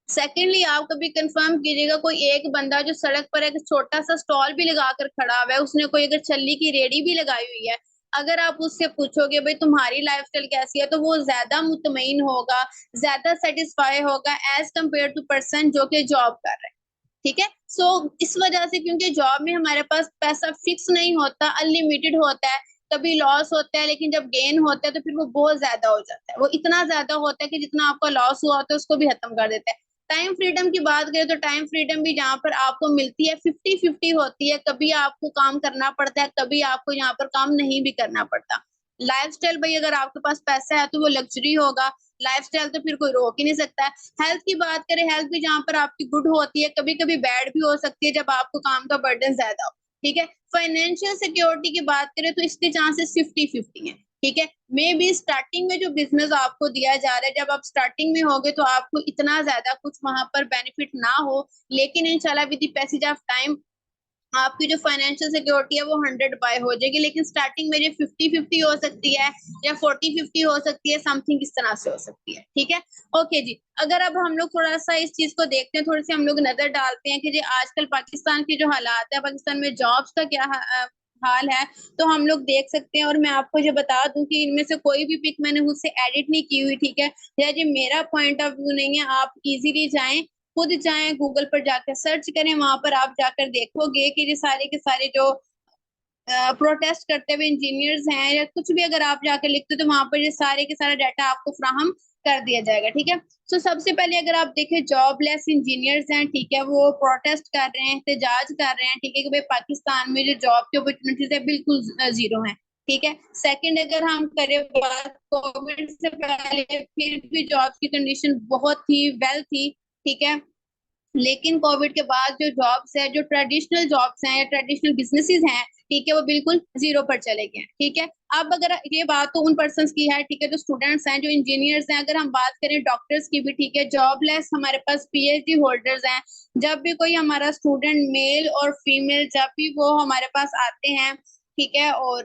सेकेंडली आप कभी कंफर्म कीजिएगा, कोई एक बंदा जो सड़क पर एक छोटा सा स्टॉल भी लगाकर खड़ा हुआ है, उसने कोई अगर छल्ली की रेडी भी लगाई हुई है, अगर आप उससे पूछोगे भाई तुम्हारी लाइफस्टाइल कैसी है, तो वो ज्यादा मुतमईन होगा, ज्यादा सेटिस्फाई होगा एज कम्पेयर टू पर्सन जो कि जॉब कर रहे हैं। ठीक है, सो इस वजह से, क्योंकि जॉब में हमारे पास पैसा फिक्स नहीं होता, अनलिमिटेड होता है, कभी लॉस होता है, लेकिन जब गेन होता है तो फिर वो बहुत ज्यादा हो जाता है, वो इतना ज्यादा होता है कि जितना आपका लॉस हुआ होता है उसको भी खत्म कर देता है। टाइम फ्रीडम की बात करें तो टाइम फ्रीडम भी जहाँ पर आपको मिलती है 50-50 होती है, कभी आपको काम करना पड़ता है, कभी आपको यहाँ पर काम नहीं भी करना पड़ता। लाइफस्टाइल भाई अगर आपके पास पैसा है तो वो लग्जरी होगा, लाइफस्टाइल तो फिर कोई रोक ही नहीं सकता है। हेल्थ की बात करें, हेल्थ भी जहाँ पर आपकी गुड होती है, कभी कभी बैड भी हो सकती है जब आपको काम का बर्डन ज्यादा हो। ठीक है, फाइनेंशियल सिक्योरिटी की बात करें तो इसके चांसेस 50-50 है। ठीक है, मे बी स्टार्टिंग में जो बिजनेस आपको दिया जा रहा है, जब आप स्टार्टिंग में होगे तो आपको इतना ज्यादा कुछ वहां पर बेनिफिट ना हो, लेकिन इंशाल्लाह with the passage of time आपकी जो फाइनेंशियल सिक्योरिटी है वो 100 बाय हो जाएगी। लेकिन स्टार्टिंग में ये 50-50 हो सकती है या 40-50 हो सकती है, समथिंग इस तरह से हो सकती है। ठीक है, ओके जी। अगर अब हम लोग थोड़ा सा इस चीज को देखते हैं, थोड़ी सी हम लोग नजर डालते हैं कि जी आजकल पाकिस्तान की जो हालात है, पाकिस्तान में जॉब्स का क्या हाल है, तो हम लोग देख सकते हैं। और मैं आपको ये बता दूं कि इनमें से कोई भी पिक मैंने मुझसे एडिट नहीं की हुई, ठीक है, या ये मेरा पॉइंट ऑफ व्यू नहीं है। आप इजीली जाएं, खुद जाएं, गूगल पर जाकर सर्च करें, वहां पर आप जाकर देखोगे कि ये सारे के सारे जो प्रोटेस्ट करते हुए इंजीनियर्स हैं या कुछ भी अगर आप जाकर लिखते हो तो वहां पर ये सारे के सारा डाटा आपको फ्राहम कर दिया जाएगा। ठीक है, सो सबसे पहले अगर आप देखें जॉबलेस इंजीनियर्स हैं, ठीक है, वो प्रोटेस्ट कर रहे हैं, एहतजाज कर रहे हैं, ठीक है, कि भाई पाकिस्तान में जो जॉब की अपॉर्चुनिटीज है बिल्कुल जीरो है। ठीक है, सेकंड अगर हम करें बात, कोविड से पहले फिर भी जॉब की कंडीशन बहुत ही वेल थी। ठीक है, लेकिन कोविड के बाद जो जॉब्स है, जो ट्रेडिशनल जॉब्स हैं या ट्रेडिशनल बिजनेसेस हैं, ठीक है, वो बिल्कुल जीरो पर चले गए। ठीक है, अब अगर ये बात तो उन पर्सन की है, ठीक है, जो स्टूडेंट्स हैं, जो इंजीनियर्स हैं, अगर हम बात करें डॉक्टर्स की भी, ठीक है, जॉबलेस हमारे पास पीएचडी होल्डर्स हैं। जब भी कोई हमारा स्टूडेंट मेल और फीमेल जब भी वो हमारे पास आते हैं, ठीक है, और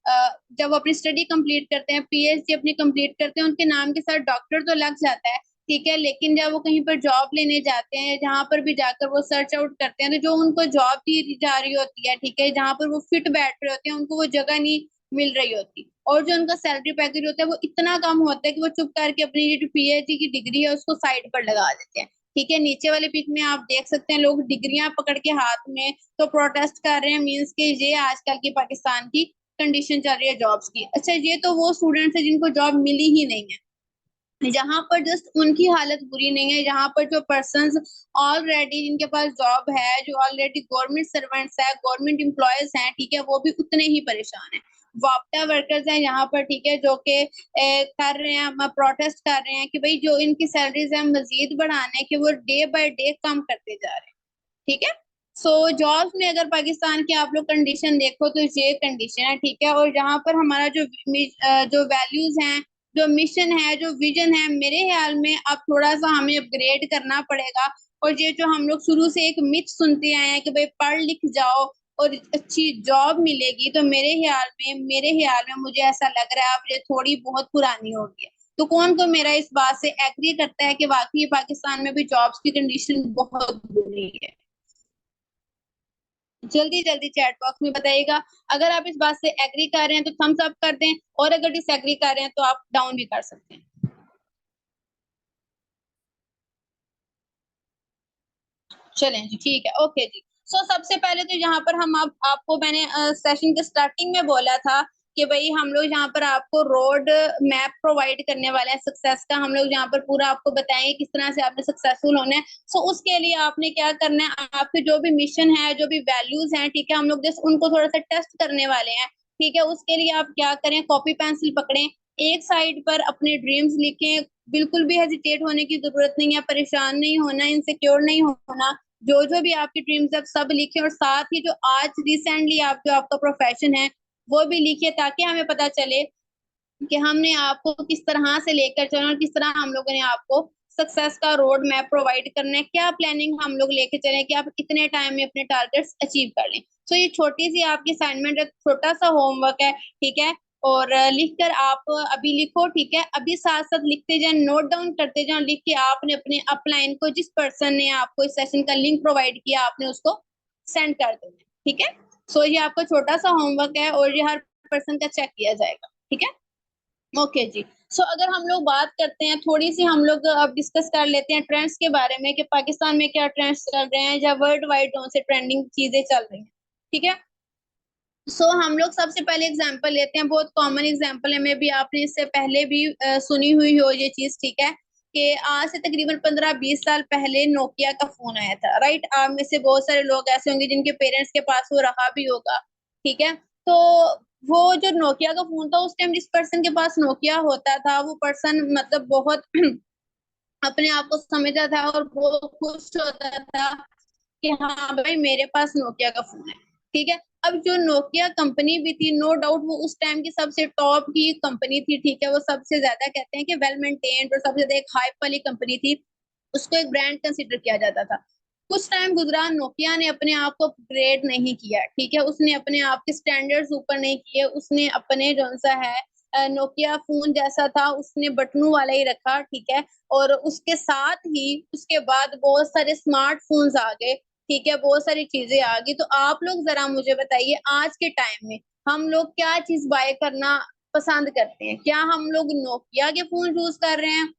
जब वो अपनी स्टडी कंप्लीट करते हैं, पीएचडी अपनी कंप्लीट करते हैं, उनके नाम के साथ डॉक्टर तो लग जाता है। ठीक है, लेकिन जब वो कहीं पर जॉब लेने जाते हैं, जहां पर भी जाकर वो सर्च आउट करते हैं, तो जो उनको जॉब दी जा रही होती है, ठीक है, जहां पर वो फिट बैठ रहे होते हैं, उनको वो जगह नहीं मिल रही होती, और जो उनका सैलरी पैकेज होता है वो इतना कम होता है कि वो चुप करके अपनी जो पीएचडी की डिग्री है उसको साइड पर लगा देते हैं। ठीक है, नीचे वाले पिक में आप देख सकते हैं लोग डिग्रियां पकड़ के हाथ में तो प्रोटेस्ट कर रहे हैं, मीन्स के ये आजकल की पाकिस्तान की कंडीशन चल रही है जॉब्स की। अच्छा, ये तो वो स्टूडेंट्स है जिनको जॉब मिली ही नहीं है, जहां पर जस्ट उनकी हालत बुरी नहीं है, जहां पर जो पर्सन्स ऑलरेडी जिनके पास जॉब है, जो ऑलरेडी गवर्नमेंट सर्वेंट्स है, गवर्नमेंट एम्प्लॉयज हैं, ठीक है, वो भी उतने ही परेशान हैं। वापटा वर्कर्स हैं यहाँ पर, ठीक है, जो कि कर रहे हैं, प्रोटेस्ट कर रहे हैं कि भाई जो इनकी सैलरीज है मजीद बढ़ाने के, वो डे बाय डे कम करते जा रहे हैं, ठीक है। सो जॉब्स में अगर पाकिस्तान की आप लोग कंडीशन देखो तो ये कंडीशन है, ठीक है। और जहां पर हमारा जो वैल्यूज हैं, जो मिशन है, जो विजन है, मेरे ख्याल में अब थोड़ा सा हमें अपग्रेड करना पड़ेगा। और ये जो हम लोग शुरू से एक मिथ सुनते आए हैं कि भाई पढ़ लिख जाओ और अच्छी जॉब मिलेगी, तो मेरे ख्याल में मुझे ऐसा लग रहा है अब ये थोड़ी बहुत पुरानी हो गई है। तो कौन को मेरा इस बात से एग्री करता है कि वाकई पाकिस्तान में भी जॉब्स की कंडीशन बहुत बुरी है? जल्दी जल्दी चैट बॉक्स में बताइएगा। अगर आप इस बात से एग्री कर रहे हैं तो थम्स अप कर दें, और अगर डिसएग्री कर रहे हैं तो आप डाउन भी कर सकते हैं। चलें जी, ठीक है, ओके जी। सबसे पहले तो यहाँ पर हम आपको मैंने सेशन के स्टार्टिंग में बोला था कि भाई हम लोग यहाँ पर आपको रोड मैप प्रोवाइड करने वाले हैं सक्सेस का। हम लोग यहाँ पर पूरा आपको बताएंगे किस तरह से आपने सक्सेसफुल होना है। उसके लिए आपने क्या करना है, आपके जो भी मिशन है, जो भी वैल्यूज हैं, ठीक है, हम लोग जस्ट उनको थोड़ा सा टेस्ट करने वाले हैं, ठीक है। उसके लिए आप क्या करें, कॉपी पेंसिल पकड़ें, एक साइड पर अपने ड्रीम्स लिखें। बिल्कुल भी हेजिटेट होने की जरूरत नहीं है, परेशान नहीं होना, इनसिक्योर नहीं होना। जो भी आपकी ड्रीम्स है सब लिखे, और साथ ही जो आज रिसेंटली आप जो आपका प्रोफेशन है वो भी लिखिए, ताकि हमें पता चले कि हमने आपको किस तरह से लेकर चलना और किस तरह हम लोगों ने आपको सक्सेस का रोड मैप प्रोवाइड करना है, क्या प्लानिंग हम लोग लेके चलें कि आप इतने टाइम में अपने टारगेट्स अचीव कर लें। ये छोटी सी आपकी असाइनमेंट है, छोटा सा होमवर्क है, ठीक है। और लिखकर आप अभी लिखो, ठीक है, अभी साथ साथ लिखते जाए, नोट डाउन करते जाओ, लिख के आपने अपने अपलाइन को, जिस पर्सन ने आपको इस सेशन का लिंक प्रोवाइड किया, आपने उसको सेंड कर देना, ठीक है। ये आपका छोटा सा होमवर्क है और ये हर पर्सन का चेक किया जाएगा, ठीक है। ओके जी। अगर हम लोग बात करते हैं, थोड़ी सी हम लोग अब डिस्कस कर लेते हैं ट्रेंड्स के बारे में कि पाकिस्तान में क्या ट्रेंड्स चल रहे हैं या वर्ल्ड वाइड कौन से ट्रेंडिंग चीजें चल रही हैं, ठीक है। हम लोग सबसे पहले एग्जांपल लेते हैं, बहुत कॉमन एग्जांपल है, मे भी आपने इससे पहले भी सुनी हुई हो ये चीज, ठीक है, कि आज से तकरीबन 15-20 साल पहले नोकिया का फोन आया था, राइट। आप में से बहुत सारे लोग ऐसे होंगे जिनके पेरेंट्स के पास वो रहा भी होगा, ठीक है। तो वो जो नोकिया का फोन था, उस टाइम जिस पर्सन के पास नोकिया होता था, वो पर्सन मतलब बहुत अपने आप को समझता था और बहुत खुश होता था कि हाँ भाई मेरे पास नोकिया का फोन है, ठीक है। अब जो नोकिया कंपनी भी थी, नो डाउट वो उस टाइम की सबसे टॉप की कंपनी थी, ठीक है। वो सबसे ज्यादा कहते हैं कि वेल मेंटेन्ड और सबसे ज्यादा एक हाइप वाली कंपनी थी, उसको एक ब्रांड कंसिडर किया जाता था। कुछ टाइम गुजरा, नोकिया ने अपने आप को अपग्रेड नहीं किया, ठीक है, उसने अपने आप के स्टैंडर्ड्स ऊपर नहीं किए, उसने अपने जो सा है नोकिया फोन जैसा था उसने बटनों वाला ही रखा, ठीक है। और उसके साथ ही उसके बाद बहुत सारे स्मार्टफोन्स आ गए, ठीक है, बहुत सारी चीजें आ गई। तो आप लोग जरा मुझे बताइए, आज के टाइम में हम लोग क्या चीज बाय करना पसंद करते हैं? क्या हम लोग नोकिया के फोन यूज कर रहे हैं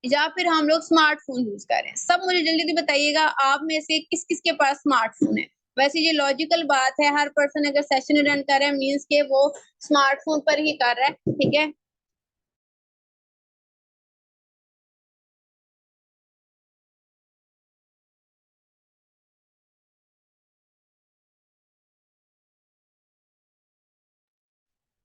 या फिर हम लोग स्मार्टफोन यूज कर रहे हैं? सब मुझे जल्दी जल्दी बताइएगा, आप में से किस किस के पास स्मार्टफोन है? वैसे ये लॉजिकल बात है, हर पर्सन अगर सेशन रन कर रहा है मीन्स के वो स्मार्टफोन पर ही कर रहा है, ठीक है।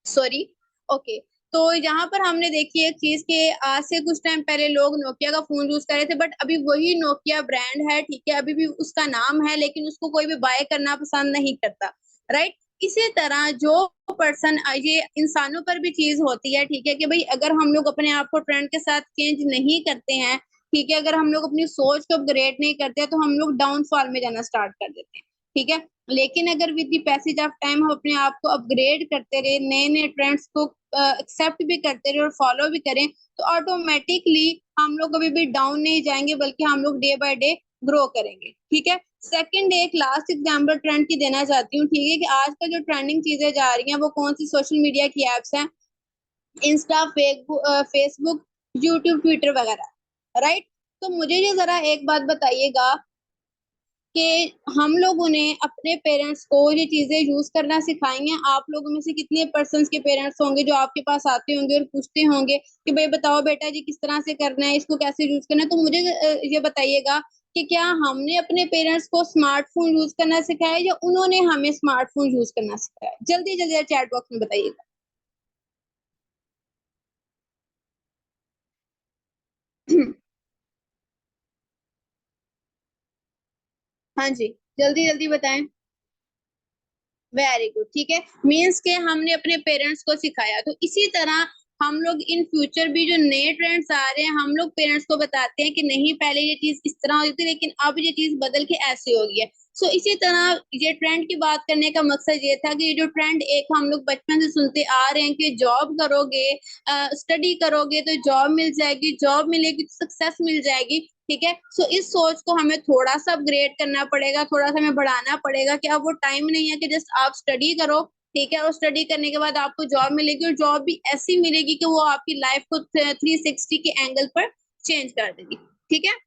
Sorry, okay. तो यहाँ पर हमने देखी एक चीज के आज से कुछ टाइम पहले लोग नोकिया का फोन यूज कर रहे थे, बट अभी वही नोकिया ब्रांड है, ठीक है, अभी भी उसका नाम है, लेकिन उसको कोई भी बाय करना पसंद नहीं करता, राइट। इसी तरह जो पर्सन, ये इंसानों पर भी चीज होती है, ठीक है, कि भाई अगर हम लोग अपने आप को ट्रेंड के साथ चेंज नहीं करते हैं, ठीक है, अगर हम लोग अपनी सोच को अपग्रेड नहीं करते हैं, तो हम लोग डाउनफॉल में जाना स्टार्ट कर देते हैं, ठीक है। लेकिन अगर with the passage of time हम अपने आप को अपग्रेड करते रहे, नए नए ट्रेंड्स को एक्सेप्ट भी करते रहे और फॉलो भी करें, तो ऑटोमेटिकली हम लोग कभी भी डाउन नहीं जाएंगे, बल्कि हम लोग डे बाय डे ग्रो करेंगे, ठीक है। सेकंड, एक लास्ट एग्जांपल ट्रेंड की देना चाहती हूँ, ठीक है, कि आज का जो ट्रेंडिंग चीजें जा रही हैं वो कौन सी सोशल मीडिया की एप्स हैं? इंस्टा, फेसबुक, यूट्यूब, ट्विटर वगैरह, राइट। तो मुझे ये जरा एक बात बताइएगा कि हम लोगों ने अपने पेरेंट्स को ये चीजें यूज करना सिखाई हैं। आप लोगों में से कितने पर्सन्स के पेरेंट्स होंगे जो आपके पास आते होंगे और पूछते होंगे कि भाई बताओ बेटा जी किस तरह से करना है, इसको कैसे यूज करना है। तो मुझे ये बताइएगा कि क्या हमने अपने पेरेंट्स को स्मार्टफोन यूज करना सिखाया या उन्होंने हमें स्मार्टफोन यूज करना सिखाया? जल्दी जल्दी चैट बॉक्स में बताइएगा। हाँ जी, जल्दी जल्दी बताएं। वेरी गुड, ठीक है। मीन्स के हमने अपने पेरेंट्स को सिखाया। तो इसी तरह हम लोग इन फ्यूचर भी जो नए ट्रेंड्स आ रहे हैं, हम लोग पेरेंट्स को बताते हैं कि नहीं पहले ये चीज इस तरह होती थी लेकिन अब ये चीज बदल के ऐसे हो गई है। सो इसी तरह ये ट्रेंड की बात करने का मकसद ये था कि ये जो ट्रेंड एक हम लोग बचपन से सुनते आ रहे हैं कि जॉब करोगे, स्टडी करोगे तो जॉब मिल जाएगी, जॉब मिलेगी तो सक्सेस मिल जाएगी, ठीक है। सो इस सोच को हमें थोड़ा सा अपग्रेड करना पड़ेगा, थोड़ा सा हमें बढ़ाना पड़ेगा कि अब वो टाइम नहीं है कि जस्ट आप स्टडी करो, ठीक है, और स्टडी करने के बाद आपको जॉब मिलेगी और जॉब भी ऐसी मिलेगी कि वो आपकी लाइफ को 360 के एंगल पर चेंज कर देगी, ठीक है।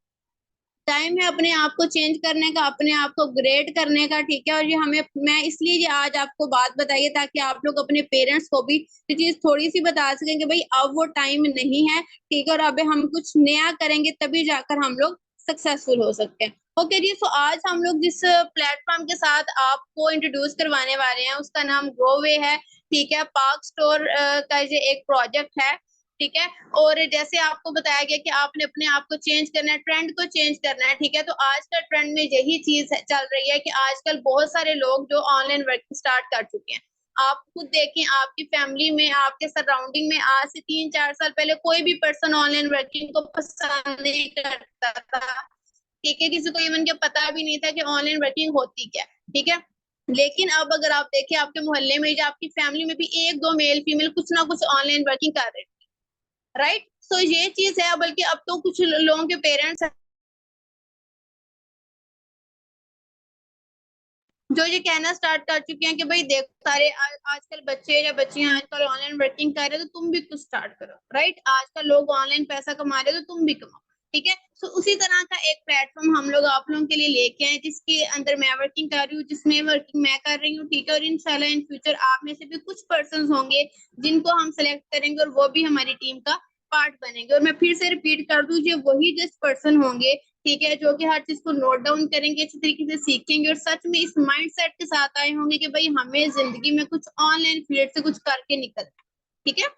टाइम है अपने आप को चेंज करने का, अपने आप को ग्रेड करने का, ठीक है। और ये हमें, मैं इसलिए ये आज आपको बात बताइए ताकि आप लोग अपने पेरेंट्स को भी ये चीज थोड़ी सी बता सकें कि भाई अब वो टाइम नहीं है, ठीक है, और अब हम कुछ नया करेंगे तभी जाकर हम लोग सक्सेसफुल हो सकते हैं। ओके जी, सो आज हम लोग जिस प्लेटफॉर्म के साथ आपको इंट्रोड्यूस करवाने वाले हैं उसका नाम ग्रोवे है, ठीक है। पार्क स्टोर का ये एक प्रोजेक्ट है, ठीक है। और जैसे आपको बताया गया कि आपने अपने आप को चेंज करना है, ट्रेंड को चेंज करना है, ठीक है। तो आजकल ट्रेंड में यही चीज चल रही है कि आजकल बहुत सारे लोग जो ऑनलाइन वर्किंग स्टार्ट कर चुके हैं। आप खुद देखें, आपकी फैमिली में, आपके सराउंडिंग में आज से 3-4 साल पहले कोई भी पर्सन ऑनलाइन वर्किंग को पसंद नहीं करता था, ठीक है। किसी को इवन के पता भी नहीं था कि ऑनलाइन वर्किंग होती क्या, ठीक है। लेकिन अब अगर आप देखें आपके मोहल्ले में या आपकी फैमिली में भी एक दो मेल फीमेल कुछ ना कुछ ऑनलाइन वर्किंग कर रहे हैं, राइट। सो ये चीज है। बल्कि अब तो कुछ लोगों के पेरेंट्स जो ये कहना स्टार्ट कर चुके हैं कि भाई देखो सारे आजकल बच्चे या बच्चियां आजकल ऑनलाइन वर्किंग कर रहे हैं तो तुम भी कुछ स्टार्ट करो, राइट। आजकल लोग ऑनलाइन पैसा कमा रहे हैं तो तुम भी कमाओ, ठीक है। सो उसी तरह का एक प्लेटफॉर्म हम लोग आप लोगों के लिए लेके आए जिसके अंदर मैं वर्किंग कर रही हूँ, जिसमें वर्किंग मैं कर रही हूँ, ठीक है। और इंशाल्लाह इन फ्यूचर आप में से भी कुछ पर्सन होंगे जिनको हम सेलेक्ट करेंगे और वो भी हमारी टीम का पार्ट बनेंगे। और मैं फिर से रिपीट कर दूं, ये वही जिस पर्सन होंगे, ठीक है, जो कि हर चीज को नोट डाउन करेंगे, अच्छी तरीके से सीखेंगे और सच में इस माइंडसेट के साथ आए होंगे कि भाई हमें जिंदगी में कुछ ऑनलाइन फील्ड से कुछ करके निकलना है, ठीक है।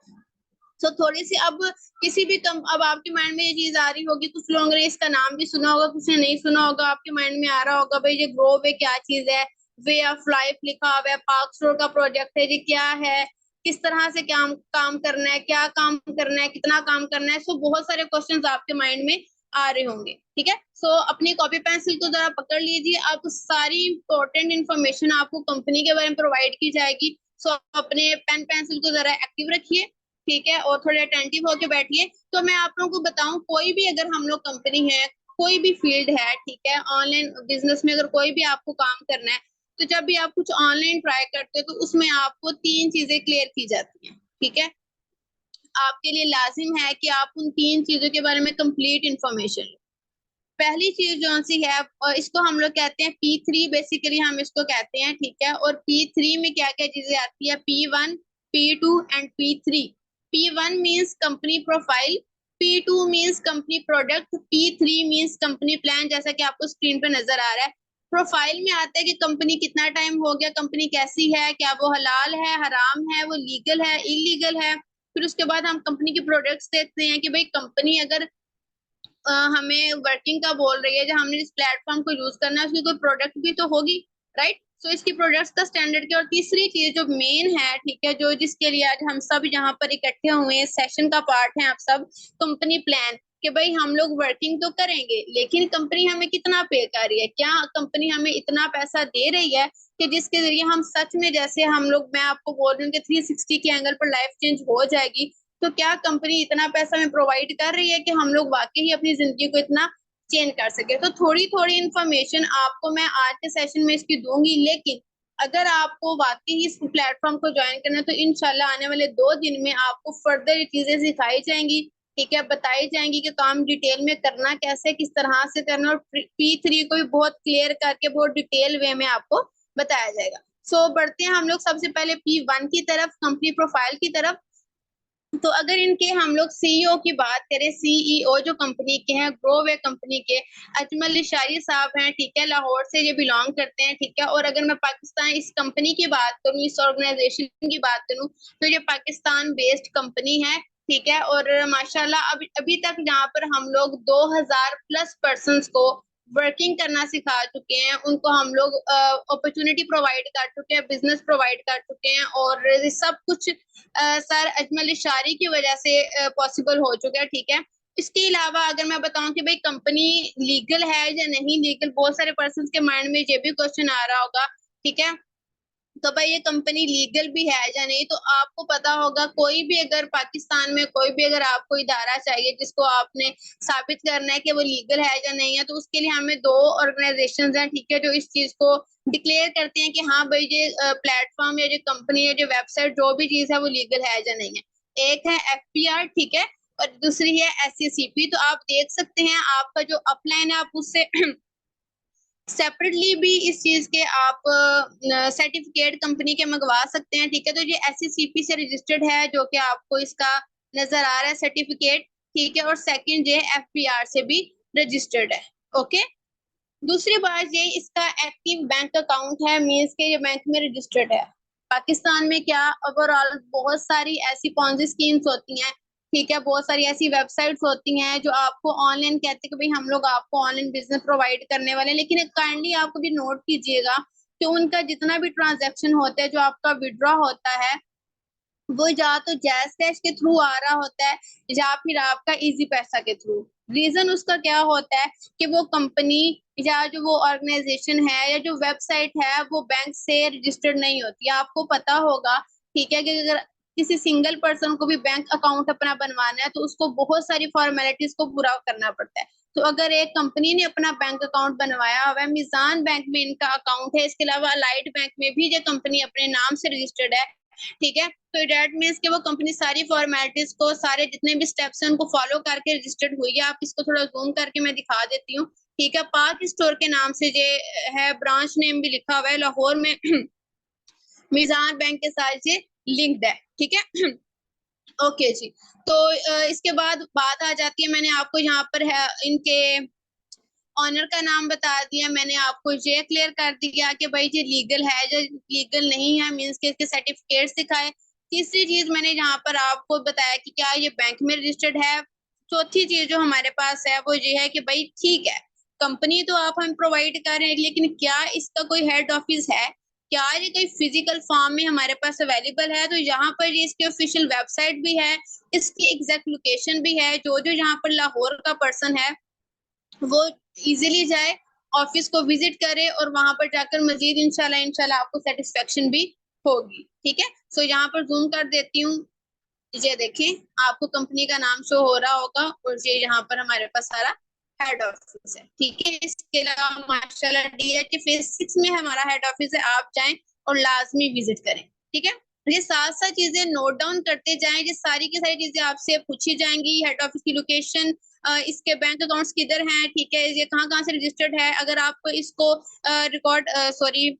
तो थोड़ी सी अब किसी भी अब आपके माइंड में ये चीज आ रही होगी, कुछ लोगों ने इसका नाम भी सुना होगा, कुछ ने नहीं सुना होगा। आपके माइंड में आ रहा होगा भाई ये ग्रो वे क्या चीज है, वे ऑफ लाइफ लिखा हुआ है, पार्क स्टोर का प्रोजेक्ट है, ये क्या है, किस तरह से क्या काम करना है, क्या काम करना है, कितना काम करना है। सो बहुत सारे क्वेश्चंस आपके माइंड में आ रहे होंगे, ठीक है। सो अपनी कॉपी पेंसिल को जरा पकड़ लीजिए। आप सारी इंपॉर्टेंट इन्फॉर्मेशन आपको कंपनी के बारे में प्रोवाइड की जाएगी। सो अपने पेन पेंसिल को जरा एक्टिव रखिए, ठीक है, और थोड़े अटेंटिव होके बैठिए। तो मैं आप लोगों को बताऊं, कोई भी अगर हम लोग कंपनी है, कोई भी फील्ड है, ठीक है, ऑनलाइन बिजनेस में अगर कोई भी आपको काम करना है, तो जब भी आप कुछ ऑनलाइन ट्राई करते हो तो उसमें आपको 3 चीजें क्लियर की जाती हैं, ठीक है। आपके लिए लाजिम है कि आप उन 3 चीजों के बारे में कंप्लीट इंफॉर्मेशन लो। पहली चीज जो सी है, और इसको हम लोग कहते हैं P3, बेसिकली हम इसको कहते हैं, ठीक है। और P3 में क्या क्या चीजें आती है, P1, P2 and P3। P1 means company profile, P2 means company product, P3 means company plan, जैसा कि आपको स्क्रीन पे नजर आ रहा है। प्रोफाइल में आता है कि कंपनी कितना टाइम हो गया, कंपनी कैसी है, क्या वो हलाल है, हराम है, वो लीगल है, इलीगल है। फिर उसके बाद हम कंपनी के प्रोडक्ट्स देखते हैं कि भाई कंपनी अगर हमें वर्किंग का बोल रही है, जब हमने इस प्लेटफॉर्म को यूज करना है उसकी कोई प्रोडक्ट भी तो होगी, राइट। सो इसकी प्रोडक्ट्स का स्टैंडर्ड क्या। और तीसरी चीज जो मेन है, ठीक है, जो जिसके लिए आज हम सब यहाँ पर इकट्ठे हुए हैं, सेशन का पार्ट है आप सब, कंपनी प्लान। कि भाई हम लोग वर्किंग तो करेंगे लेकिन कंपनी हमें कितना पे कर रही है, क्या कंपनी हमें इतना पैसा दे रही है कि जिसके जरिए हम सच में, जैसे हम लोग, मैं आपको बोल रही हूँ कि 360 के एंगल पर लाइफ चेंज हो जाएगी। तो क्या कंपनी इतना पैसा हमें प्रोवाइड कर रही है कि हम लोग वाकई ही अपनी जिंदगी को इतना चेंज कर सके। तो थोड़ी थोड़ी इन्फॉर्मेशन आपको मैं आज के सेशन में इसकी दूंगी, लेकिन अगर आपको वाकई ही इस प्लेटफॉर्म को ज्वाइन करना है तो इंशाल्लाह आने वाले 2 दिन में आपको फर्दर चीजें सिखाई जाएंगी, ठीक है, बताई जाएंगी कि काम डिटेल में करना कैसे, किस तरह से करना, और P3 को भी बहुत क्लियर करके बहुत डिटेल वे में आपको बताया जाएगा। सो बढ़ते हैं हम लोग सबसे पहले P1 की तरफ, कंपनी प्रोफाइल की तरफ। तो अगर इनके हम लोग सीईओ की बात करें, सीईओ जो कंपनी के हैं, ग्रोवे कंपनी के अजमल इशारी साहब हैं, ठीक है, लाहौर से ये बिलोंग करते हैं, ठीक है। और अगर मैं पाकिस्तान इस कंपनी की बात करूं, इस ऑर्गेनाइजेशन की बात करूं, तो ये पाकिस्तान बेस्ड कंपनी है, ठीक है। और माशाल्लाह अभी तक यहाँ पर हम लोग 2000 प्लस पर्सन को वर्किंग करना सिखा चुके हैं, उनको हम लोग अपॉर्चुनिटी प्रोवाइड कर चुके हैं, बिजनेस प्रोवाइड कर चुके हैं, और सब कुछ सर अजमल इशारी की वजह से पॉसिबल हो चुका है, ठीक है। इसके अलावा अगर मैं बताऊं कि भाई कंपनी लीगल है या नहीं लीगल, बहुत सारे पर्सन के माइंड में ये भी क्वेश्चन आ रहा होगा, ठीक है। तो भाई ये कंपनी लीगल भी है या नहीं, तो आपको पता होगा कोई भी अगर पाकिस्तान में कोई भी अगर आपको इदारा चाहिए जिसको आपने साबित करना है कि वो लीगल है या नहीं है, तो उसके लिए हमें दो ऑर्गेनाइजेशन हैं, ठीक है, जो इस चीज को डिक्लेयर करते हैं कि हाँ भाई ये प्लेटफॉर्म या जो कंपनी है, जो वेबसाइट, जो भी चीज है वो लीगल है या नहीं है। एक है FPR, ठीक है, और दूसरी है SCCP। तो आप देख सकते हैं आपका जो अपलाइन है आप उससे सेपरेटली भी इस चीज के आप सर्टिफिकेट कंपनी के मंगवा सकते हैं, ठीक है। तो ये SCCP से रजिस्टर्ड है, जो कि आपको इसका नजर आ रहा है सर्टिफिकेट, ठीक है। और सेकंड ये FPR से भी रजिस्टर्ड है, ओके। दूसरी बात ये इसका एक्टिव बैंक अकाउंट है, मींस के ये बैंक में रजिस्टर्ड है। पाकिस्तान में क्या ओवरऑल बहुत सारी ऐसी पॉन्जी स्कीम्स होती हैं, ठीक है, बहुत सारी ऐसी वेबसाइट्स होती हैं जो आपको ऑनलाइन कहते हैं कि भाई हम लोग आपको ऑनलाइन बिजनेस प्रोवाइड करने वाले हैं, लेकिन काइंडली आपको भी नोट कीजिएगा कि उनका जितना भी ट्रांजैक्शन होता है, जो आपका विड्रॉ होता है, वो या तो जैज कैश के थ्रू आ रहा होता है या फिर आपका इजी पैसा के थ्रू। रीजन उसका क्या होता है कि वो कंपनी या जो वो ऑर्गेनाइजेशन है या जो वेबसाइट है वो बैंक से रजिस्टर्ड नहीं होती है। आपको पता होगा, ठीक है, कि अगर किसी सिंगल पर्सन को भी बैंक अकाउंट अपना बनवाना है तो उसको बहुत सारी फॉर्मेलिटीज को पूरा करना पड़ता है। तो अगर एक कंपनी ने अपना बैंक अकाउंट बनवाया हुआ है, मिजान बैंक में इनका अकाउंट है, इसके अलावा अलाइड बैंक में भी ये कंपनी अपने नाम से रजिस्टर्ड है, ठीक है। तो डेट मीन्स कि वो कंपनी सारी फॉर्मेलिटीज को, सारे जितने भी स्टेप्स हैं उनको फॉलो करके रजिस्टर्ड हुई है। आप इसको थोड़ा जूम करके मैं दिखा देती हूँ, ठीक है। पाक स्टोर के नाम से ये है, ब्रांच नेम भी लिखा हुआ है लाहौर में मिजान बैंक के साथ ये लिंक्ड है, ठीक है। ओके जी। तो इसके बाद बात आ जाती है, मैंने आपको यहाँ पर है इनके ऑनर का नाम बता दिया, मैंने आपको ये क्लियर कर दिया कि भाई ये लीगल है या लीगल नहीं है, मींस के इसके सर्टिफिकेट्स दिखाए। तीसरी चीज मैंने यहाँ पर आपको बताया कि क्या ये बैंक में रजिस्टर्ड है। चौथी चीज जो हमारे पास है वो ये है कि भाई ठीक है, कंपनी तो आप हम प्रोवाइड कर रहे हैं, लेकिन क्या इसका कोई हेड ऑफिस है, क्या ये कोई फिजिकल फॉर्म में हमारे पास अवेलेबल है। तो यहाँ पर ये इसकी ऑफिशियल वेबसाइट भी है, इसकी एग्जैक्ट लोकेशन भी है, जो जो यहाँ पर लाहौर का पर्सन है वो इजीली जाए, ऑफिस को विजिट करे, और वहां पर जाकर मजीद इंशाल्लाह आपको सेटिस्फेक्शन भी होगी, ठीक है। सो यहाँ पर जूम कर देती हूँ, ये देखें आपको कंपनी का नाम शो हो रहा होगा, और ये यहाँ पर हमारे पास सारा हेड ऑफिस है, ठीक है। इसके अलावा माशाल्लाह DHT फेज 6 में हमारा हेड ऑफिस है, आप जाएं और लाजमी विजिट करें, ठीक है। ये साथ साथ चीजें नोट डाउन करते जाएं, ये सारी की सारी चीजें आपसे पूछी जाएंगी। हेड ऑफिस की लोकेशन, इसके बैंक अकाउंट्स किधर हैं, ठीक है, ये कहाँ कहाँ से रजिस्टर्ड है। अगर आप इसको रिकॉर्ड सॉरी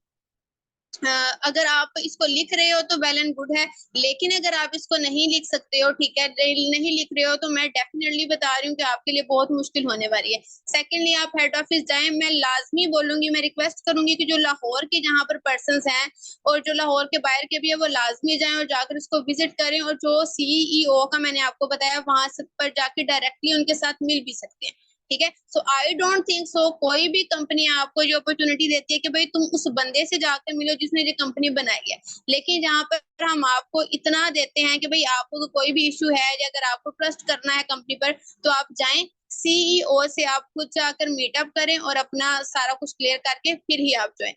अगर आप इसको लिख रहे हो तो वेल एंड गुड है, लेकिन अगर आप इसको नहीं लिख सकते हो, ठीक है, नहीं लिख रहे हो, तो मैं डेफिनेटली बता रही हूँ कि आपके लिए बहुत मुश्किल होने वाली है। सेकेंडली आप हेड ऑफिस जाएं, मैं लाजमी बोलूंगी, मैं रिक्वेस्ट करूंगी कि जो लाहौर के जहाँ पर पर्सन हैं और जो लाहौर के बाहर के भी है वो लाजमी जाएं और जाकर इसको विजिट करें, और जो CEO का मैंने आपको बताया वहां पर जाके डायरेक्टली उनके साथ मिल भी सकते हैं, ठीक है। सो आई डोंट थिंक सो कोई भी कंपनी आपको जो अपॉर्चुनिटी देती है कि भाई तुम उस बंदे से जाकर मिलो जिसने ये कंपनी बनाई है, लेकिन जहाँ पर हम आपको इतना देते हैं कि भाई आपको कोई भी इशू है या अगर आपको ट्रस्ट करना है कंपनी पर, तो आप जाएं CEO से आप खुद जाकर मीटअप करें और अपना सारा कुछ क्लियर करके फिर ही आप ज्वाइन,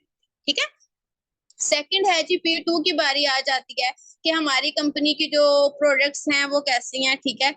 ठीक है। सेकंड है जी P2 की बारी आ जाती है कि हमारी कंपनी की जो प्रोडक्ट्स हैं वो कैसी हैं, ठीक है।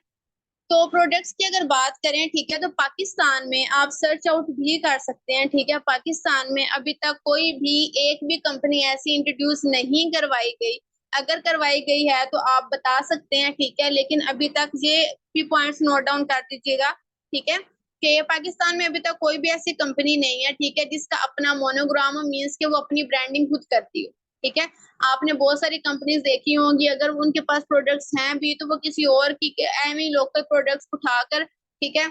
तो प्रोडक्ट्स की अगर बात करें, ठीक है, तो पाकिस्तान में आप सर्च आउट भी कर सकते हैं, ठीक है। पाकिस्तान में अभी तक कोई भी एक भी कंपनी ऐसी इंट्रोड्यूस नहीं करवाई गई अगर करवाई गई है तो आप बता सकते हैं, ठीक है। लेकिन अभी तक ये भी पॉइंट्स नोट डाउन कर दीजिएगा, ठीक है, कि पाकिस्तान में अभी तक कोई भी ऐसी कंपनी नहीं है, ठीक है, जिसका अपना मोनोग्राम मींस के वो अपनी ब्रांडिंग खुद करती हो, ठीक है। आपने बहुत सारी कंपनीज देखी होंगी, अगर उनके पास प्रोडक्ट्स हैं भी तो वो किसी और की एवं लोकल प्रोडक्ट्स उठाकर, ठीक है,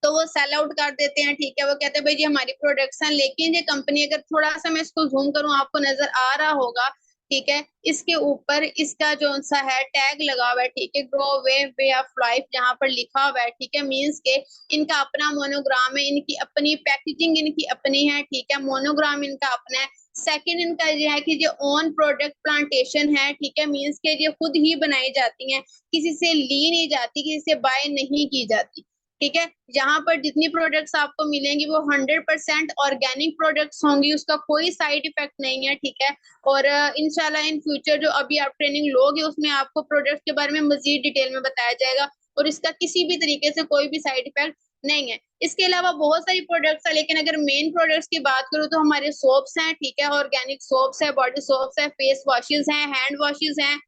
तो वो सेल आउट कर देते हैं, ठीक है। वो कहते हैं भाई जी हमारी प्रोडक्ट्स हैं, लेकिन ये कंपनी, अगर थोड़ा सा मैं इसको जूम करूं आपको नजर आ रहा होगा, ठीक है, इसके ऊपर इसका जो सा है टैग लगा हुआ है, ठीक है, ग्रो वे ऑफ लाइफ, जहां पर लिखा हुआ है, ठीक है, मींस के इनका अपना मोनोग्राम है, इनकी अपनी पैकेजिंग इनकी अपनी है, ठीक है, मोनोग्राम इनका अपना है। सेकंड इनका ये है कि जो ओन प्रोडक्ट प्लांटेशन है, ठीक है, मींस के ये खुद ही बनाई जाती हैं, किसी से ली नहीं जाती, किसी से बाय नहीं की जाती, ठीक है। यहाँ पर जितनी प्रोडक्ट्स आपको मिलेंगी वो 100% ऑर्गेनिक प्रोडक्ट्स होंगी, उसका कोई साइड इफेक्ट नहीं है, ठीक है। और इंशाल्लाह इन फ्यूचर जो अभी आप ट्रेनिंग लोगे उसमें आपको प्रोडक्ट के बारे में मजीद डिटेल में बताया जाएगा, और इसका किसी भी तरीके से कोई भी साइड इफेक्ट नहीं है। इसके अलावा बहुत सारी प्रोडक्ट्स है, लेकिन अगर मेन प्रोडक्ट्स की बात करूँ तो हमारे सोप्स हैं, ठीक है, ऑर्गेनिक सोप्स है, बॉडी सोप्स है, फेस वॉशेज हैं, हैंड वॉशेज हैं,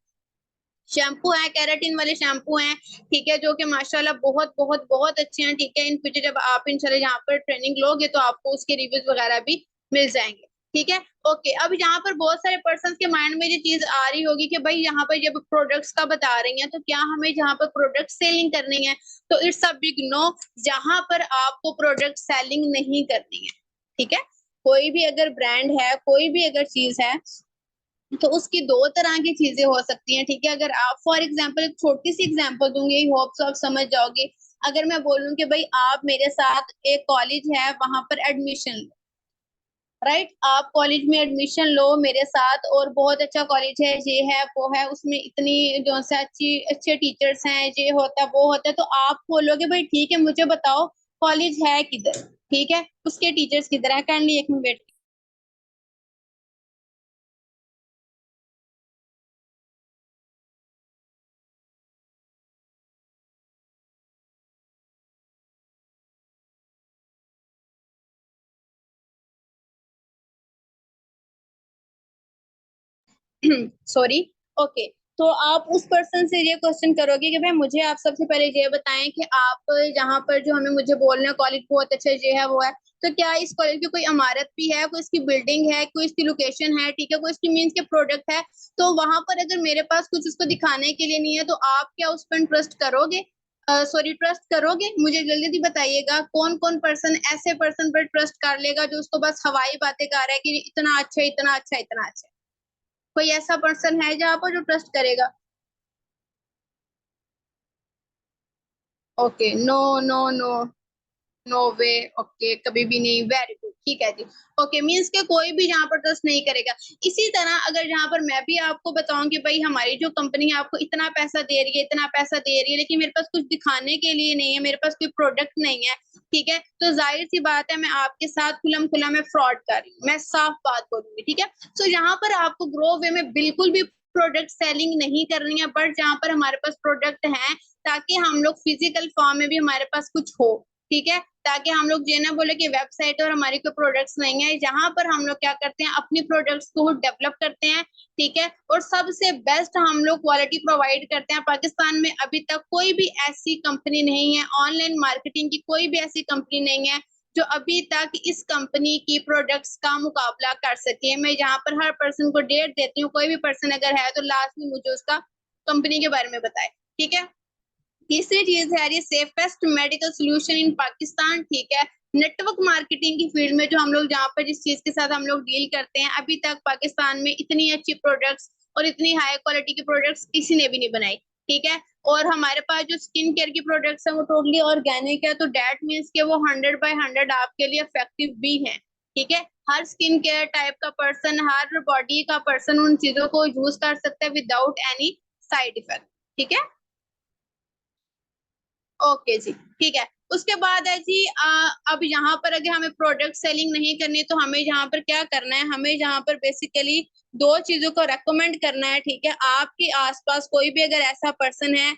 शैम्पू है, केराटिन वाले शैम्पू हैं, ठीक है, जो कि माशाल्लाह बहुत बहुत बहुत अच्छे हैं, ठीक है। इन फ्यूचर जब आप इंशाल्लाह यहाँ पर ट्रेनिंग लोगे तो आपको उसके रिव्यूज वगैरह भी मिल जाएंगे, ठीक है। ओके, अब यहाँ पर बहुत सारे पर्सन के माइंड में ये चीज आ रही होगी कि भाई यहाँ पर जब प्रोडक्ट्स का बता रही हैं तो क्या हमें जहाँ पर प्रोडक्ट सेलिंग करनी है, तो इट्स अ बिग नो, जहां पर आपको प्रोडक्ट सेलिंग नहीं करनी है, ठीक है। कोई भी अगर ब्रांड है, कोई भी अगर चीज है, तो उसकी दो तरह की चीजें हो सकती हैं, ठीक है। अगर आप फॉर एग्जांपल एक छोटी सी एग्जांपल दूंगी, होप्स आप समझ जाओगे। अगर मैं बोलूं कि भाई आप मेरे साथ एक कॉलेज है वहां पर एडमिशन लो, राइट, आप कॉलेज में एडमिशन लो मेरे साथ, और बहुत अच्छा कॉलेज है, ये है वो है, उसमें इतनी जो से अच्छी अच्छे टीचर्स हैं, ये होता है वो होता है, तो आप बोलोगे भाई ठीक है मुझे बताओ कॉलेज है किधर, ठीक है, उसके टीचर्स किधर है, काइंडली एक मिनट वेट। सॉरी। ओके, तो आप उस पर्सन से ये क्वेश्चन करोगे कि भाई मुझे आप सबसे पहले ये बताएं कि आप जहाँ पर जो हमें मुझे बोल रहे हैं कॉलेज बहुत अच्छा ये है वो है, तो क्या इस कॉलेज की कोई इमारत भी है, कोई इसकी बिल्डिंग है, कोई इसकी लोकेशन है, ठीक है, कोई इसकी मीन्स के प्रोडक्ट है। तो वहां पर अगर मेरे पास कुछ उसको दिखाने के लिए नहीं है तो आप क्या उस पर ट्रस्ट करोगे? सॉरी, ट्रस्ट करोगे? मुझे जल्दी जल्दी बताइएगा, कौन कौन पर्सन ऐसे पर्सन पर ट्रस्ट कर लेगा जो उसको बस हवाई बातें कर रहा है कि इतना अच्छा इतना अच्छा इतना अच्छा? कोई ऐसा पर्सन है जहाँ पर जो ट्रस्ट करेगा? Okay, no no no, no way. Okay, कभी भी नहीं, वेरी गुड, ठीक है जी। ओके, मीन्स के कोई भी यहाँ पर ट्रस्ट नहीं करेगा। इसी तरह अगर यहाँ पर मैं भी आपको बताऊं कि भाई हमारी जो कंपनी है आपको इतना पैसा दे रही है, इतना पैसा दे रही है, लेकिन मेरे पास कुछ दिखाने के लिए नहीं है, मेरे पास कोई प्रोडक्ट नहीं है, ठीक है, तो जाहिर सी बात है मैं आपके साथ खुलम खुला मैं फ्रॉड कर रही हूँ, मैं साफ बात बोलूंगी, ठीक है। सो यहाँ पर आपको ग्रो वे में बिल्कुल भी प्रोडक्ट सेलिंग नहीं करनी है, बट जहाँ पर हमारे पास प्रोडक्ट है, ताकि हम लोग फिजिकल फॉर्म में भी हमारे पास कुछ हो, ठीक है, ताकि हम लोग ये ना बोले कि वेबसाइट और हमारी कोई प्रोडक्ट्स नहीं है। जहां पर हम लोग क्या करते हैं, अपनी प्रोडक्ट्स को डेवलप करते हैं, ठीक है, और सबसे बेस्ट हम लोग क्वालिटी प्रोवाइड करते हैं। पाकिस्तान में अभी तक कोई भी ऐसी कंपनी नहीं है, ऑनलाइन मार्केटिंग की कोई भी ऐसी कंपनी नहीं है जो अभी तक इस कंपनी की प्रोडक्ट्स का मुकाबला कर सके। मैं यहाँ पर हर पर्सन को डेट देती हूँ, कोई भी पर्सन अगर है तो लास्ट में मुझे उसका कंपनी के बारे में बताए, ठीक है। तीसरी चीज है ये safest medical solution in Pakistan, ठीक है। नेटवर्क मार्केटिंग की फील्ड में जो हम लोग जहाँ पर जिस चीज के साथ हम लोग डील करते हैं, अभी तक पाकिस्तान में इतनी अच्छी प्रोडक्ट्स और इतनी हाई क्वालिटी की प्रोडक्ट्स किसी ने भी नहीं बनाई, ठीक है। और हमारे पास जो स्किन केयर की प्रोडक्ट्स है वो टोटली ऑर्गेनिक है, तो डेट मीन्स के वो 100/100 आपके लिए इफेक्टिव भी है, ठीक है। हर स्किन केयर टाइप का पर्सन, हर बॉडी का पर्सन उन चीजों को यूज कर सकता है विदाउट एनी साइड इफेक्ट, ठीक है। ओके जी, ठीक है। उसके बाद है जी अब यहाँ पर अगर हमें प्रोडक्ट सेलिंग नहीं करनी तो हमें यहाँ पर क्या करना है, हमें यहाँ पर बेसिकली दो चीजों को रेकमेंड करना है, ठीक है। आपके आसपास कोई भी अगर ऐसा पर्सन है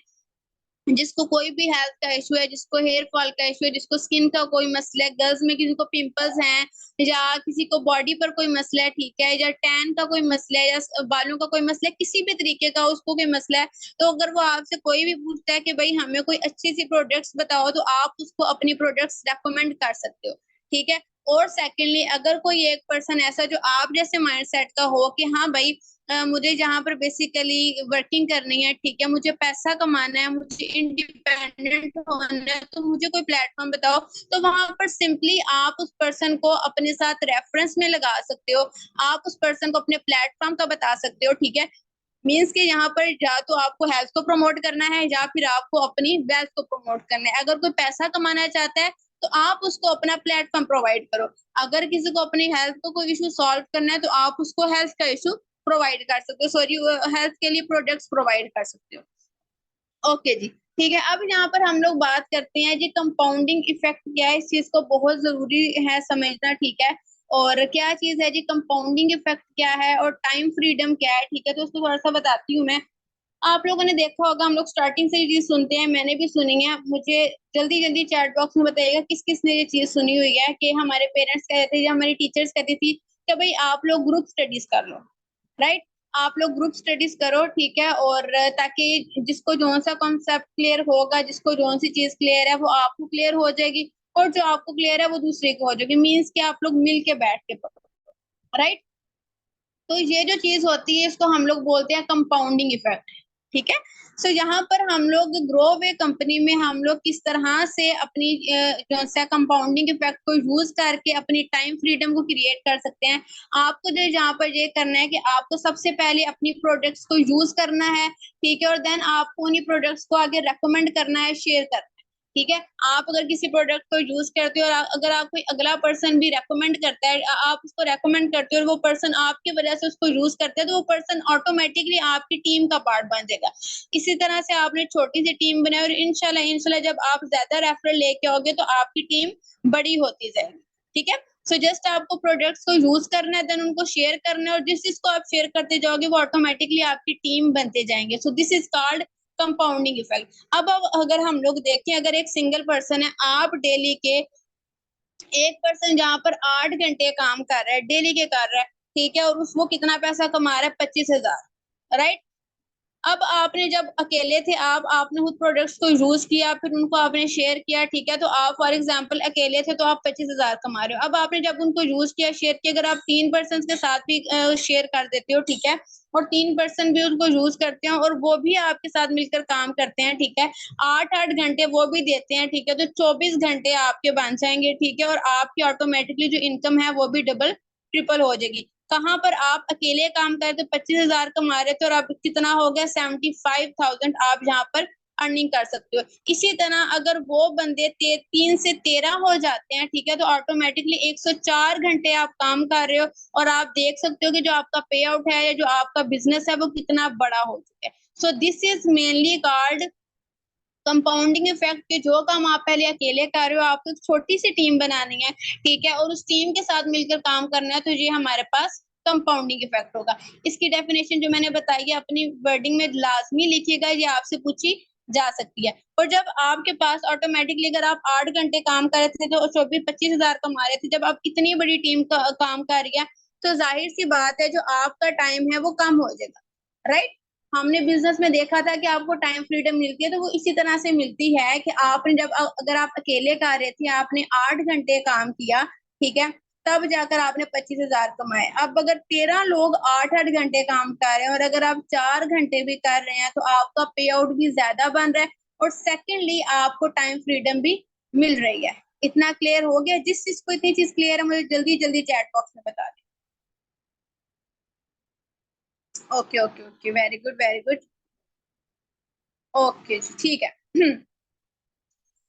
जिसको कोई भी हेल्थ का इशू है, जिसको हेयर फॉल का इशू है, जिसको स्किन का कोई मसला है, गर्ल्स में किसी को पिंपल्स हैं, या किसी को बॉडी पर कोई मसला है, ठीक है, या टैन का कोई मसला है, या बालों का कोई मसला है, किसी भी तरीके का उसको कोई मसला है, तो अगर वो आपसे कोई भी पूछता है कि भाई हमें कोई अच्छी सी प्रोडक्ट्स बताओ, तो आप उसको अपनी प्रोडक्ट्स रेकमेंड कर सकते हो, ठीक है। और सेकेंडली, अगर कोई एक पर्सन ऐसा जो आप जैसे माइंडसेट का हो कि हाँ भाई मुझे जहाँ पर बेसिकली वर्किंग करनी है, ठीक है, मुझे पैसा कमाना है, मुझे इंडिपेंडेंट होना है, तो मुझे कोई प्लेटफॉर्म बताओ, तो वहां पर सिंपली आप उस पर्सन को अपने साथ रेफरेंस में लगा सकते हो, आप उस पर्सन को अपने प्लेटफॉर्म का बता सकते हो, ठीक है। मीन्स के यहाँ पर या तो आपको हेल्थ को प्रमोट करना है, या फिर आपको अपनी वेल्थ को प्रमोट करना है। अगर कोई पैसा कमाना चाहता है तो आप उसको अपना प्लेटफॉर्म प्रोवाइड करो, अगर किसी को अपनी हेल्थ को कोई इशू सॉल्व करना है तो आप उसको हेल्थ का इशू प्रोवाइड कर सकते हो, सॉरी, हेल्थ के लिए प्रोडक्ट्स प्रोवाइड कर सकते हो। ओके जी, ठीक है। अब यहाँ पर हम लोग बात करते हैं जी कंपाउंडिंग इफेक्ट क्या है, इस चीज को बहुत जरूरी है समझना, ठीक है। और क्या चीज है जी कंपाउंडिंग इफेक्ट क्या है, और टाइम फ्रीडम क्या है, ठीक है, तो उसको थोड़ा सा बताती हूँ मैं। आप लोगों ने देखा होगा, हम लोग स्टार्टिंग से ये चीज सुनते हैं, मैंने भी सुनी है, मुझे जल्दी जल्दी चैट बॉक्स में बताइएगा किस किस ने ये चीज सुनी हुई है कि हमारे पेरेंट्स कहते थे या हमारी टीचर्स कहती थी कि भाई आप लोग ग्रुप स्टडीज कर लो, राइट, आप लोग ग्रुप स्टडीज करो, ठीक है, और ताकि जिसको जो सा कॉन्सेप्ट क्लियर होगा, जिसको जो सी चीज क्लियर है वो आपको क्लियर हो जाएगी, और जो आपको क्लियर है वो दूसरे को हो जाएगी, मीन्स कि आप लोग मिल के बैठ के पढ़ो, राइट। तो ये जो चीज होती है इसको हम लोग बोलते हैं कंपाउंडिंग इफेक्ट, ठीक है। सो यहाँ पर हम लोग ग्रो वे कंपनी में हम लोग किस तरह से अपनी जो सा कंपाउंडिंग इफेक्ट को यूज करके अपनी टाइम फ्रीडम को क्रिएट कर सकते हैं। आपको जो यहाँ पर ये करना है कि आपको सबसे पहले अपनी प्रोडक्ट्स को यूज करना है, ठीक है, और देन आपको उन्हीं प्रोडक्ट्स को आगे रेकमेंड करना है, शेयर करना है, ठीक है। आप अगर किसी प्रोडक्ट को यूज करते हो और अगर आप कोई अगला पर्सन भी रेकमेंड करता है, आप उसको रेकमेंड करते हो और वो पर्सन आपकी वजह से उसको यूज करते हैं, तो वो पर्सन ऑटोमेटिकली आपकी टीम का पार्ट बन जाएगा। इसी तरह से आपने छोटी सी टीम बनाई और इंशाल्लाह इंशाल्लाह जब आप ज्यादा रेफरल लेके आओगे तो आपकी टीम बड़ी होती जाएगी, ठीक है। सो जस्ट आपको प्रोडक्ट्स को यूज करना है, देन उनको शेयर करना है, और जिस चीज को आप शेयर करते जाओगे वो ऑटोमेटिकली आपकी टीम बनते जाएंगे। So this is called compounding effect. अब अगर हम लोग देखें, अगर एक सिंगल पर्सन है, आप डेली के एक पर्सन जहाँ पर 8 घंटे काम कर रहा है, डेली के कर रहा है, ठीक है, और वो कितना पैसा कमा रहा है, 25,000, राइट। अब आपने जब अकेले थे, आपने खुद प्रोडक्ट्स को यूज किया, फिर उनको आपने शेयर किया, ठीक है, तो आप फॉर एग्जांपल अकेले थे तो आप 25,000 कमा रहे हो। अब आपने जब उनको यूज किया, शेयर किया, अगर आप 3 पर्सन के साथ भी शेयर कर देते हो, ठीक है, और 3 पर्सन भी उनको यूज करते हैं और वो भी आपके साथ मिलकर काम करते हैं, ठीक है, 8-8 घंटे वो भी देते हैं, ठीक है, तो 24 घंटे आपके बन जाएंगे, ठीक है, और आपकी ऑटोमेटिकली जो इनकम है वो भी डबल ट्रिपल हो जाएगी। कहाँ पर आप अकेले काम कर रहे थे, 25,000 कमा रहे थे, और अब कितना हो गया, 75,000 आप यहाँ पर अर्निंग कर सकते हो। इसी तरह अगर वो बंदे 3 से 13 हो जाते हैं, ठीक है, तो ऑटोमेटिकली 104 घंटे आप काम कर रहे हो, और आप देख सकते हो कि जो आपका पे आउट है या जो आपका बिजनेस है वो कितना बड़ा हो चुका है। So this is mainly called compounding effect के जो काम आप पहले अकेले कर रहे हो, आपको एक छोटी सी टीम बनानी है, ठीक है, और उस टीम के साथ मिलकर काम करना है, तो ये हमारे पास कंपाउंडिंग इफेक्ट होगा। इसकी डेफिनेशन जो मैंने बताई है अपनी वर्डिंग में लाजमी लिखिएगा, ये आपसे पूछी जा सकती है। और जब आपके पास ऑटोमेटिकली अगर आप 8 घंटे काम कर रहे थे तो 25,000 कमा रहे थे, जब आप इतनी बड़ी टीम का काम कर रही है, तो जाहिर सी बात है जो आपका टाइम है वो कम हो जाएगा, राइट। हमने बिजनेस में देखा था कि आपको टाइम फ्रीडम मिलती है, तो वो इसी तरह से मिलती है कि आपने जब अगर आप अकेले कर रहे थे, आपने 8 घंटे काम किया, ठीक है, तब जाकर आपने 25,000 कमाए। अब अगर 13 लोग 8-8 घंटे काम कर रहे हैं और अगर आप 4 घंटे भी कर रहे हैं, तो आपका पे आउट भी ज्यादा बन रहा है, और सेकेंडली आपको टाइम फ्रीडम भी मिल रही है। इतना क्लियर हो गया? जिस चीज को इतनी चीज क्लियर है मुझे जल्दी जल्दी चैट बॉक्स में बता दें। Okay okay okay, very good very good. Okay ठीक है।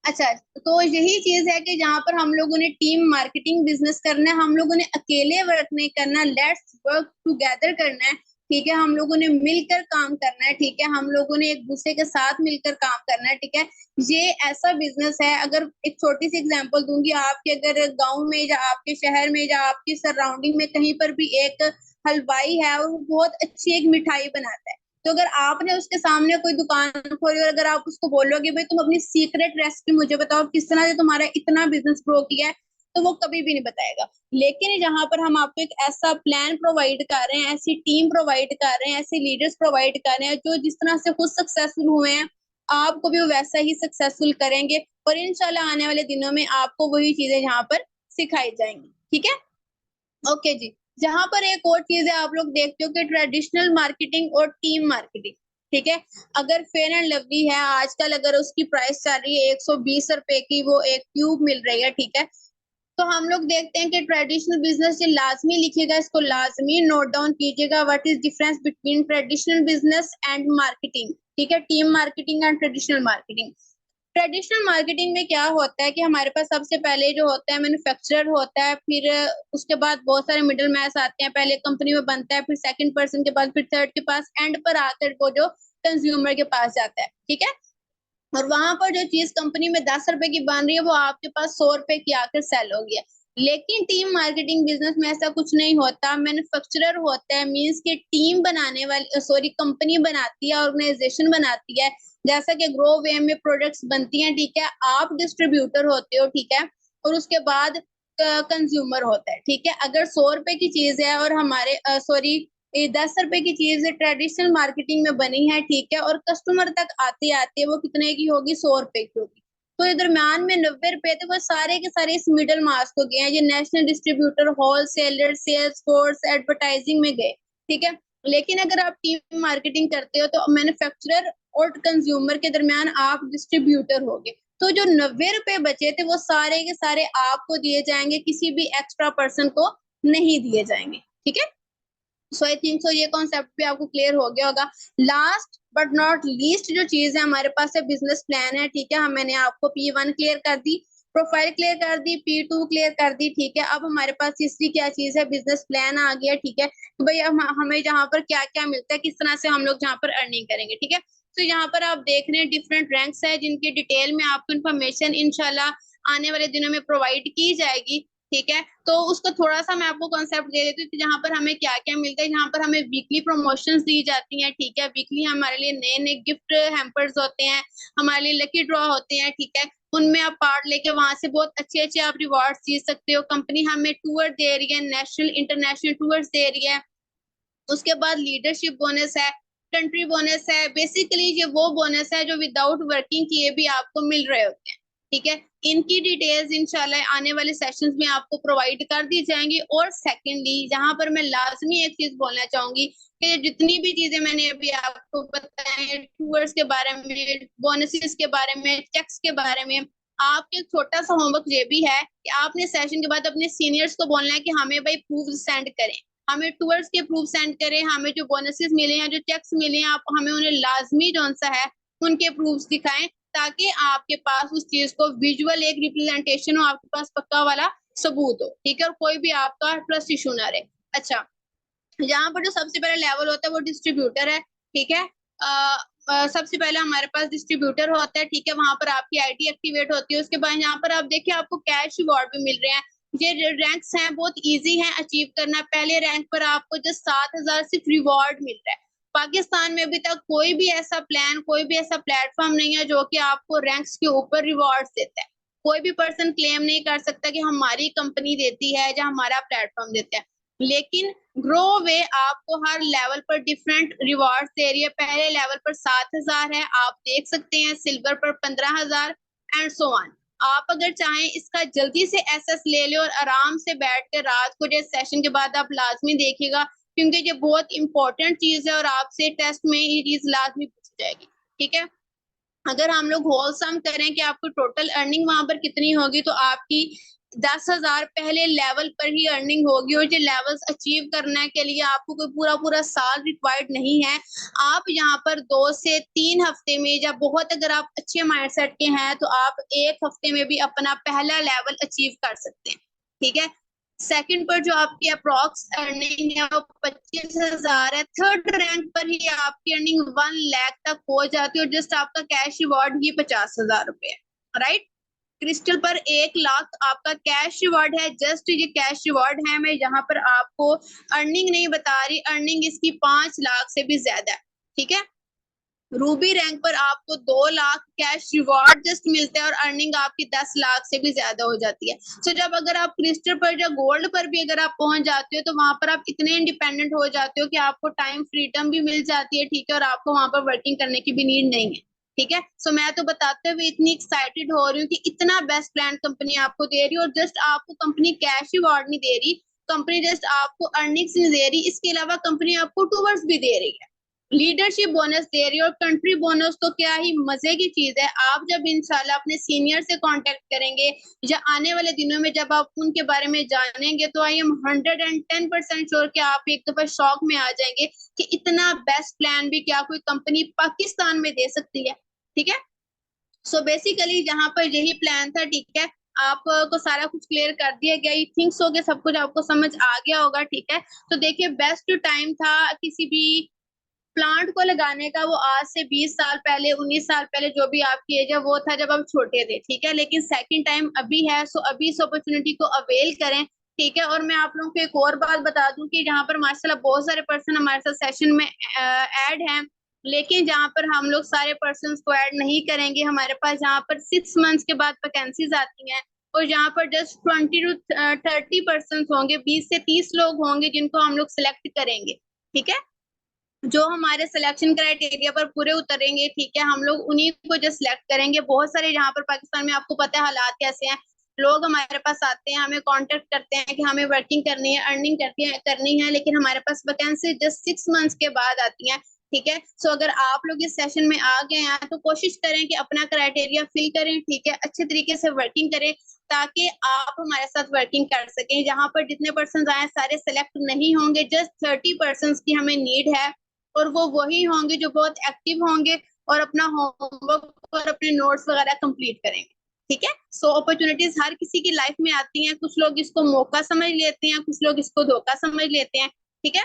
अच्छा, तो यही चीज है कि जहां पर हम लोगों ने टीम मार्केटिंग बिजनेस करना है, हम लोगों ने अकेले वर्क नहीं करना, लेट्स वर्क टुगेदर करना है, ठीक है, हम लोगों ने मिलकर काम करना है, ठीक है, हम लोगों ने एक दूसरे के साथ मिलकर काम करना है, ठीक है। ये ऐसा बिजनेस है, अगर एक छोटी सी एग्जांपल दूंगी, आपके अगर गांव में या आपके शहर में या आपकी सराउंडिंग में कहीं पर भी एक हलवाई है और वो बहुत अच्छी एक मिठाई बनाता है, तो अगर आपने उसके सामने कोई दुकान खोली और अगर आप उसको बोलोगे भाई तुम अपनी सीक्रेट रेसिपी मुझे बताओ किस तरह से तुम्हारा इतना बिजनेस ग्रो किया है, तो वो कभी भी नहीं बताएगा। लेकिन जहां पर हम आपको एक ऐसा प्लान प्रोवाइड कर रहे हैं, ऐसी टीम प्रोवाइड कर रहे हैं, ऐसे लीडर्स प्रोवाइड कर रहे हैं जो जिस तरह से खुद सक्सेसफुल हुए हैं, आपको भी वो वैसा ही सक्सेसफुल करेंगे। और इंशाल्लाह आने वाले दिनों में आपको वही चीजें यहाँ पर सिखाई जाएंगी। ठीक है, ओके जी। जहां पर एक और चीज है, आप लोग देखते हो कि ट्रेडिशनल मार्केटिंग और टीम मार्केटिंग। ठीक है, अगर फेयर एंड लवली है आजकल, अगर उसकी प्राइस चल रही है 120 रुपए की, वो एक ट्यूब मिल रही है, ठीक है, तो हम लोग देखते हैं कि ट्रेडिशनल बिजनेस, ये लाजमी लिखिएगा, इसको लाजमी नोट डाउन कीजिएगा, what is difference between traditional business and marketing. ठीक है, team marketing and traditional marketing. Traditional marketing में क्या होता है कि हमारे पास सबसे पहले जो होता है मैन्युफैक्चरर होता है, फिर उसके बाद बहुत सारे मिडिल मैन्स आते हैं, पहले कंपनी में बनता है, फिर सेकंड पर्सन के पास, फिर थर्ड के पास, एंड पर आकर वो जो कंज्यूमर के पास जाता है। ठीक है, और वहां पर जो चीज कंपनी में 10 रुपए की बन रही है वो आपके पास 100 रुपए की आकर सेल होगी। लेकिन टीम मार्केटिंग बिजनेस में ऐसा कुछ नहीं होता। मैन्युफैक्चरर होता है, मींस कि टीम बनाने वाली, सॉरी, कंपनी बनाती है, ऑर्गेनाइजेशन बनाती है, जैसा कि ग्रो वे में प्रोडक्ट्स बनती हैं। ठीक है, आप डिस्ट्रीब्यूटर होते हो, ठीक है, और उसके बाद कंज्यूमर होता है। ठीक है, अगर 100 रुपए की चीज है और हमारे सॉरी 10 रुपए की चीज ट्रेडिशनल मार्केटिंग में बनी है, ठीक है, और कस्टमर तक आते आते वो कितने की होगी, 100 रुपए की होगी, तो ये दरम्यान में 90 रुपए, तो वो सारे के सारे इस मिडिल मास को गए हैं, ये national distributor, wholesaler, sales force, advertising में गए। ठीक है, लेकिन अगर आप टीम मार्केटिंग करते हो तो मैन्युफैक्चरर और कंज्यूमर के दरमियान आप डिस्ट्रीब्यूटर हो गए, तो जो 90 रुपए बचे थे वो सारे के सारे आपको दिए जाएंगे, किसी भी एक्स्ट्रा पर्सन को नहीं दिए जाएंगे। ठीक है, सो आई थिंक सो ये कॉन्सेप्ट भी आपको क्लियर हो गया होगा। लास्ट बट नॉट लीस्ट जो चीज है हमारे पास है बिजनेस प्लान है। ठीक है, मैंने आपको P1 क्लियर कर दी, प्रोफाइल क्लियर कर दी, P2 क्लियर कर दी। ठीक है, अब हमारे पास तीसरी क्या चीज है, बिजनेस प्लान आ गया। ठीक है, तो भाई हमें जहाँ पर क्या क्या मिलता है, किस तरह से हम लोग जहाँ पर अर्निंग करेंगे। ठीक है, तो यहाँ पर आप देख रहे हैं डिफरेंट रैंक्स है जिनकी डिटेल में आपको इन्फॉर्मेशन इंशाल्लाह आने वाले दिनों में प्रोवाइड की जाएगी। ठीक है, तो उसको थोड़ा सा मैं आपको कॉन्सेप्ट दे देती हूँ कि जहाँ पर हमें क्या क्या मिलता है। यहाँ पर हमें वीकली प्रमोशंस दी जाती हैं। ठीक है, वीकली हमारे लिए नए नए गिफ्ट हैम्पर्स होते हैं, हमारे लिए लकी ड्रॉ होते हैं। ठीक है, उनमें आप पार्ट लेके वहां से बहुत अच्छे अच्छे आप रिवॉर्ड जीत सकते हो। कंपनी हमें टूर दे रही है, नेशनल इंटरनेशनल टूर्स दे रही है। उसके बाद लीडरशिप बोनस है, कंट्री बोनस है। बेसिकली ये वो बोनस है जो विदाउट वर्किंग किए भी आपको मिल रहे होते हैं। ठीक है, इनकी डिटेल्स इंशाल्लाह आने वाले सेशंस में आपको प्रोवाइड कर दी जाएंगी। और सेकेंडली जहां पर मैं लाजमी एक चीज बोलना चाहूंगी कि जितनी भी चीजें मैंने अभी आपको बताई, टूर्स के बारे में, बोनसेस के बारे में, चेक्स के बारे में, आपके छोटा सा होमवर्क ये भी है कि आपने सेशन के बाद अपने सीनियर्स को बोलना है कि हमें भाई प्रूफ सेंड करें, हमें टूर्स के प्रूफ सेंड करें, हमें जो बोनसेस मिले हैं, जो चेक्स मिले हैं, आप हमें उन्हें लाजमी जौन सा है उनके प्रूफ्स दिखाएं, ताकि आपके पास उस चीज को विजुअल एक रिप्रेजेंटेशन हो, आपके पास पक्का वाला सबूत हो। ठीक है, और कोई भी आपका ट्रस्ट इशू ना रहे। अच्छा, यहाँ पर जो सबसे पहला लेवल होता है वो डिस्ट्रीब्यूटर है। ठीक है, सबसे पहले हमारे पास डिस्ट्रीब्यूटर होता है। ठीक है, वहां पर आपकी आईडी एक्टिवेट होती है। उसके बाद यहाँ पर आप देखिए आपको कैश रिवॉर्ड भी मिल रहे हैं। ये रैंक्स हैं बहुत इजी हैं अचीव करना। पहले रैंक पर आपको जो 7,000 सिर्फ रिवॉर्ड मिल रहा है। पाकिस्तान में अभी तक कोई भी ऐसा प्लान, कोई भी ऐसा प्लेटफॉर्म नहीं है जो कि आपको रैंक्स के ऊपर रिवॉर्ड देता है। कोई भी पर्सन क्लेम नहीं कर सकता कि हमारी कंपनी देती है या हमारा प्लेटफॉर्म देता है। लेकिन ग्रो वे आपको हर लेवल पर डिफरेंट रिवॉर्ड दे रही है। पहले लेवल पर 7,000 है, आप देख सकते हैं, सिल्वर पर 15,000 एंड सो ऑन। आप अगर चाहें इसका जल्दी से एसएस ले ले और आराम से बैठ कर रात को जो सेशन के बाद आप लाजमी देखिएगा, क्योंकि ये बहुत इंपॉर्टेंट चीज है और आपसे टेस्ट में ये चीज लाजमी पूछ जाएगी। ठीक है, अगर हम लोग होल सम करें कि आपको टोटल अर्निंग वहां पर कितनी होगी, तो आपकी 10,000 पहले लेवल पर ही अर्निंग होगी। और ये लेवल्स अचीव करने के लिए आपको कोई पूरा पूरा साल रिक्वायर्ड नहीं है। आप यहाँ पर 2 से 3 हफ्ते में, या बहुत अगर आप अच्छे माइंडसेट के हैं तो आप 1 हफ्ते में भी अपना पहला लेवल अचीव कर सकते हैं। ठीक है, सेकंड पर जो आपकी अप्रोक्स अर्निंग है वो 25,000 है। थर्ड रैंक पर ही आपकी अर्निंग 1 लाख तक हो जाती है और जस्ट आपका कैश रिवॉर्ड ही 50,000 रुपए है। राइट, क्रिस्टल पर 1 लाख आपका कैश रिवॉर्ड है। जस्ट ये कैश रिवॉर्ड है, मैं यहाँ पर आपको अर्निंग नहीं बता रही, अर्निंग इसकी 5 लाख से भी ज्यादा है। ठीक है। रूबी रैंक पर आपको 2 लाख कैश रिवॉर्ड जस्ट मिलते हैं और अर्निंग आपकी 10 लाख से भी ज्यादा हो जाती है। सो जब अगर आप क्रिस्टल पर या गोल्ड पर भी अगर आप पहुंच जाते हो तो वहां पर आप इतने इंडिपेंडेंट हो जाते हो कि आपको टाइम फ्रीडम भी मिल जाती है, ठीक है, और आपको वहां पर वर्किंग करने की भी नीड नहीं है। ठीक है। सो मैं तो बताते हुए इतनी एक्साइटेड हो रही हूँ कि इतना बेस्ट प्लान कंपनी आपको दे रही है, और जस्ट आपको कंपनी कैश रिवॉर्ड नहीं दे रही, कंपनी जस्ट आपको अर्निंग्स नहीं दे रही, इसके अलावा कंपनी आपको टूवर्स भी दे रही है, लीडरशिप बोनस दे रही है और कंट्री बोनस। तो क्या ही मजे की चीज है। आप जब इंशाल्लाह अपने सीनियर से कांटेक्ट करेंगे या आने वाले दिनों में जब आप उनके बारे में जानेंगे तो आई एम 110% श्योर कि आप एक दफा शॉक में आ जाएंगे कि इतना बेस्ट प्लान भी क्या कोई कंपनी पाकिस्तान में दे सकती है। ठीक है। सो बेसिकली जहां पर यही प्लान था, ठीक है, आपको सारा कुछ क्लियर कर दिया गया। आई थिंक सो कि सब कुछ आपको समझ आ गया होगा। ठीक है। तो देखिए, बेस्ट टाइम था किसी भी प्लांट को लगाने का, वो आज से 20 साल पहले, 19 साल पहले, जो भी आपकी एज है, वो था जब आप छोटे थे। ठीक है। लेकिन सेकंड टाइम अभी है, सो अभी इस अपॉर्चुनिटी को अवेल करें। ठीक है। और मैं आप लोगों को एक और बात बता दूं कि जहां पर माशाल्लाह बहुत सारे पर्सन हमारे साथ सेशन में ऐड हैं, लेकिन जहां पर हम लोग सारे पर्सन को ऐड नहीं करेंगे, हमारे पास जहां पर 6 मंथ्स के बाद वैकेंसीज आती हैं और जहां पर जस्ट 20 to 30% होंगे, 20 से 30 लोग होंगे जिनको हम लोग सिलेक्ट करेंगे। ठीक है। जो हमारे सिलेक्शन क्राइटेरिया पर पूरे उतरेंगे, ठीक है, हम लोग उन्हीं को जो सिलेक्ट करेंगे। बहुत सारे यहाँ पर पाकिस्तान में आपको पता है हालात कैसे हैं, लोग हमारे पास आते हैं, हमें कांटेक्ट करते हैं कि हमें वर्किंग करनी है, अर्निंग करनी है, लेकिन हमारे पास वैकेंसी जस्ट 6 मंथ्स के बाद आती है। ठीक है। सो अगर आप लोग इस सेशन में आ गए हैं तो कोशिश करें कि अपना क्राइटेरिया फिल करें, ठीक है, अच्छे तरीके से वर्किंग करें ताकि आप हमारे साथ वर्किंग कर सकें। जहां पर जितने पर्सन आए सारे सिलेक्ट नहीं होंगे, जस्ट 30% की हमें नीड है, और वो वही होंगे जो बहुत एक्टिव होंगे और अपना होमवर्क और अपने नोट्स वगैरह कंप्लीट करेंगे। ठीक है। सो अपॉर्चुनिटीज हर किसी की लाइफ में आती हैं, कुछ लोग इसको मौका समझ लेते हैं, कुछ लोग इसको धोखा समझ लेते हैं। ठीक है।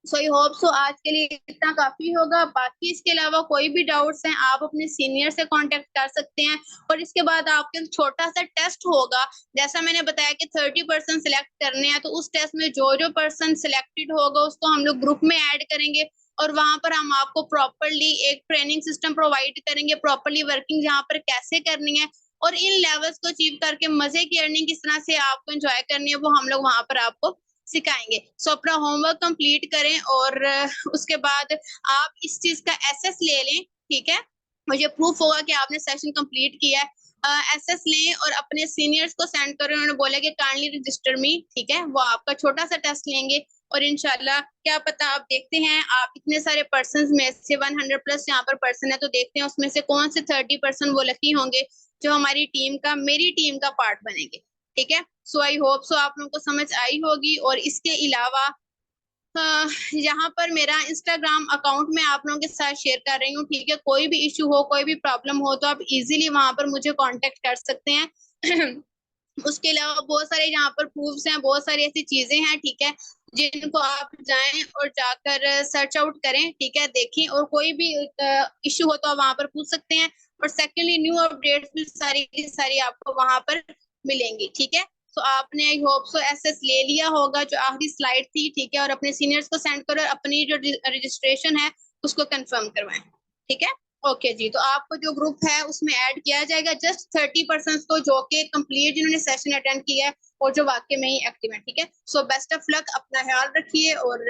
सो आई होप सो आज के लिए इतना काफी होगा। बाकी इसके अलावा कोई भी डाउट्स हैं आप अपने सीनियर से कांटेक्ट कर सकते हैं। और इसके बाद आपके छोटा सा टेस्ट होगा, जैसा मैंने बताया कि 30% सिलेक्ट करने हैं, तो उस टेस्ट में जो जो पर्सन सिलेक्टेड होगा उसको हम लोग ग्रुप में ऐड करेंगे और वहां पर हम आपको प्रॉपरली एक ट्रेनिंग सिस्टम प्रोवाइड करेंगे, प्रॉपरली वर्किंग जहां पर कैसे करनी है और इन लेवल्स को अचीव करके मजे की अर्निंग किस तरह से आपको एंजॉय करनी है, वो हम लोग वहां पर आपको सिखाएंगे। सो अपना होमवर्क कंप्लीट करें और उसके बाद आप इस चीज का एसएस ले लें। ठीक है। मुझे प्रूफ होगा कि आपने सेशन कंप्लीट किया है। एसएस लें और अपने सीनियर्स को सेंड करें। उन्होंने बोला कि काइंडली रजिस्टर मी। ठीक है। वो आपका छोटा सा टेस्ट लेंगे और इंशाल्लाह क्या पता, आप देखते हैं आप इतने सारे पर्सन में से 100+ यहाँ पर पर्सन है, तो देखते हैं उसमें से कौन से 30% वो लकी होंगे जो हमारी टीम का, मेरी टीम का पार्ट बनेंगे। ठीक है। सो आई होप सो आप लोगों को समझ आई होगी। और इसके अलावा यहाँ पर मेरा इंस्टाग्राम अकाउंट मैं आप लोगों के साथ शेयर कर रही हूँ। ठीक है। कोई भी इशू हो, कोई भी प्रॉब्लम हो तो आप इजीली वहां पर मुझे कांटेक्ट कर सकते हैं। उसके अलावा बहुत सारे यहाँ पर प्रूफ्स हैं, बहुत सारी ऐसी चीजें हैं, ठीक है, जिनको आप जाएं और जाकर सर्च आउट करें। ठीक है। देखें और कोई भी इशू हो तो आप वहां पर पूछ सकते हैं। और सेकेंडली न्यू अपडेट्स भी सारी की सारी आपको वहां पर मिलेंगी। ठीक है। तो आपने आई होप सो एसएस ले लिया होगा जो आखिरी स्लाइड थी। ठीक है। और अपने सीनियर्स को सेंड करो, अपनी जो रजिस्ट्रेशन है उसको कंफर्म करवाएं। ठीक है। ओके जी। तो आपको जो ग्रुप है उसमें ऐड किया जाएगा जस्ट 30% को, जो कि कंप्लीट जिन्होंने सेशन अटेंड किया है और जो वाकई में ही एक्टिव है। ठीक है। सो बेस्ट ऑफ लक, अपना ख्याल रखिए और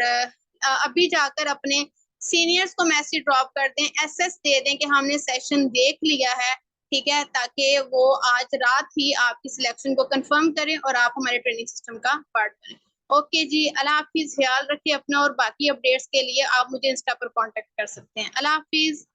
अभी जाकर अपने सीनियर्स को मैसेज ड्रॉप कर दें, एसएस दे दें कि हमने सेशन देख लिया है। ठीक है। ताकि वो आज रात ही आपकी सिलेक्शन को कंफर्म करें और आप हमारे ट्रेनिंग सिस्टम का पार्ट बने। ओके जी। अल्लाह हाफिज, ख्याल रखिए अपना और बाकी अपडेट्स के लिए आप मुझे इंस्टा पर कांटेक्ट कर सकते हैं। अल्लाह हाफिज।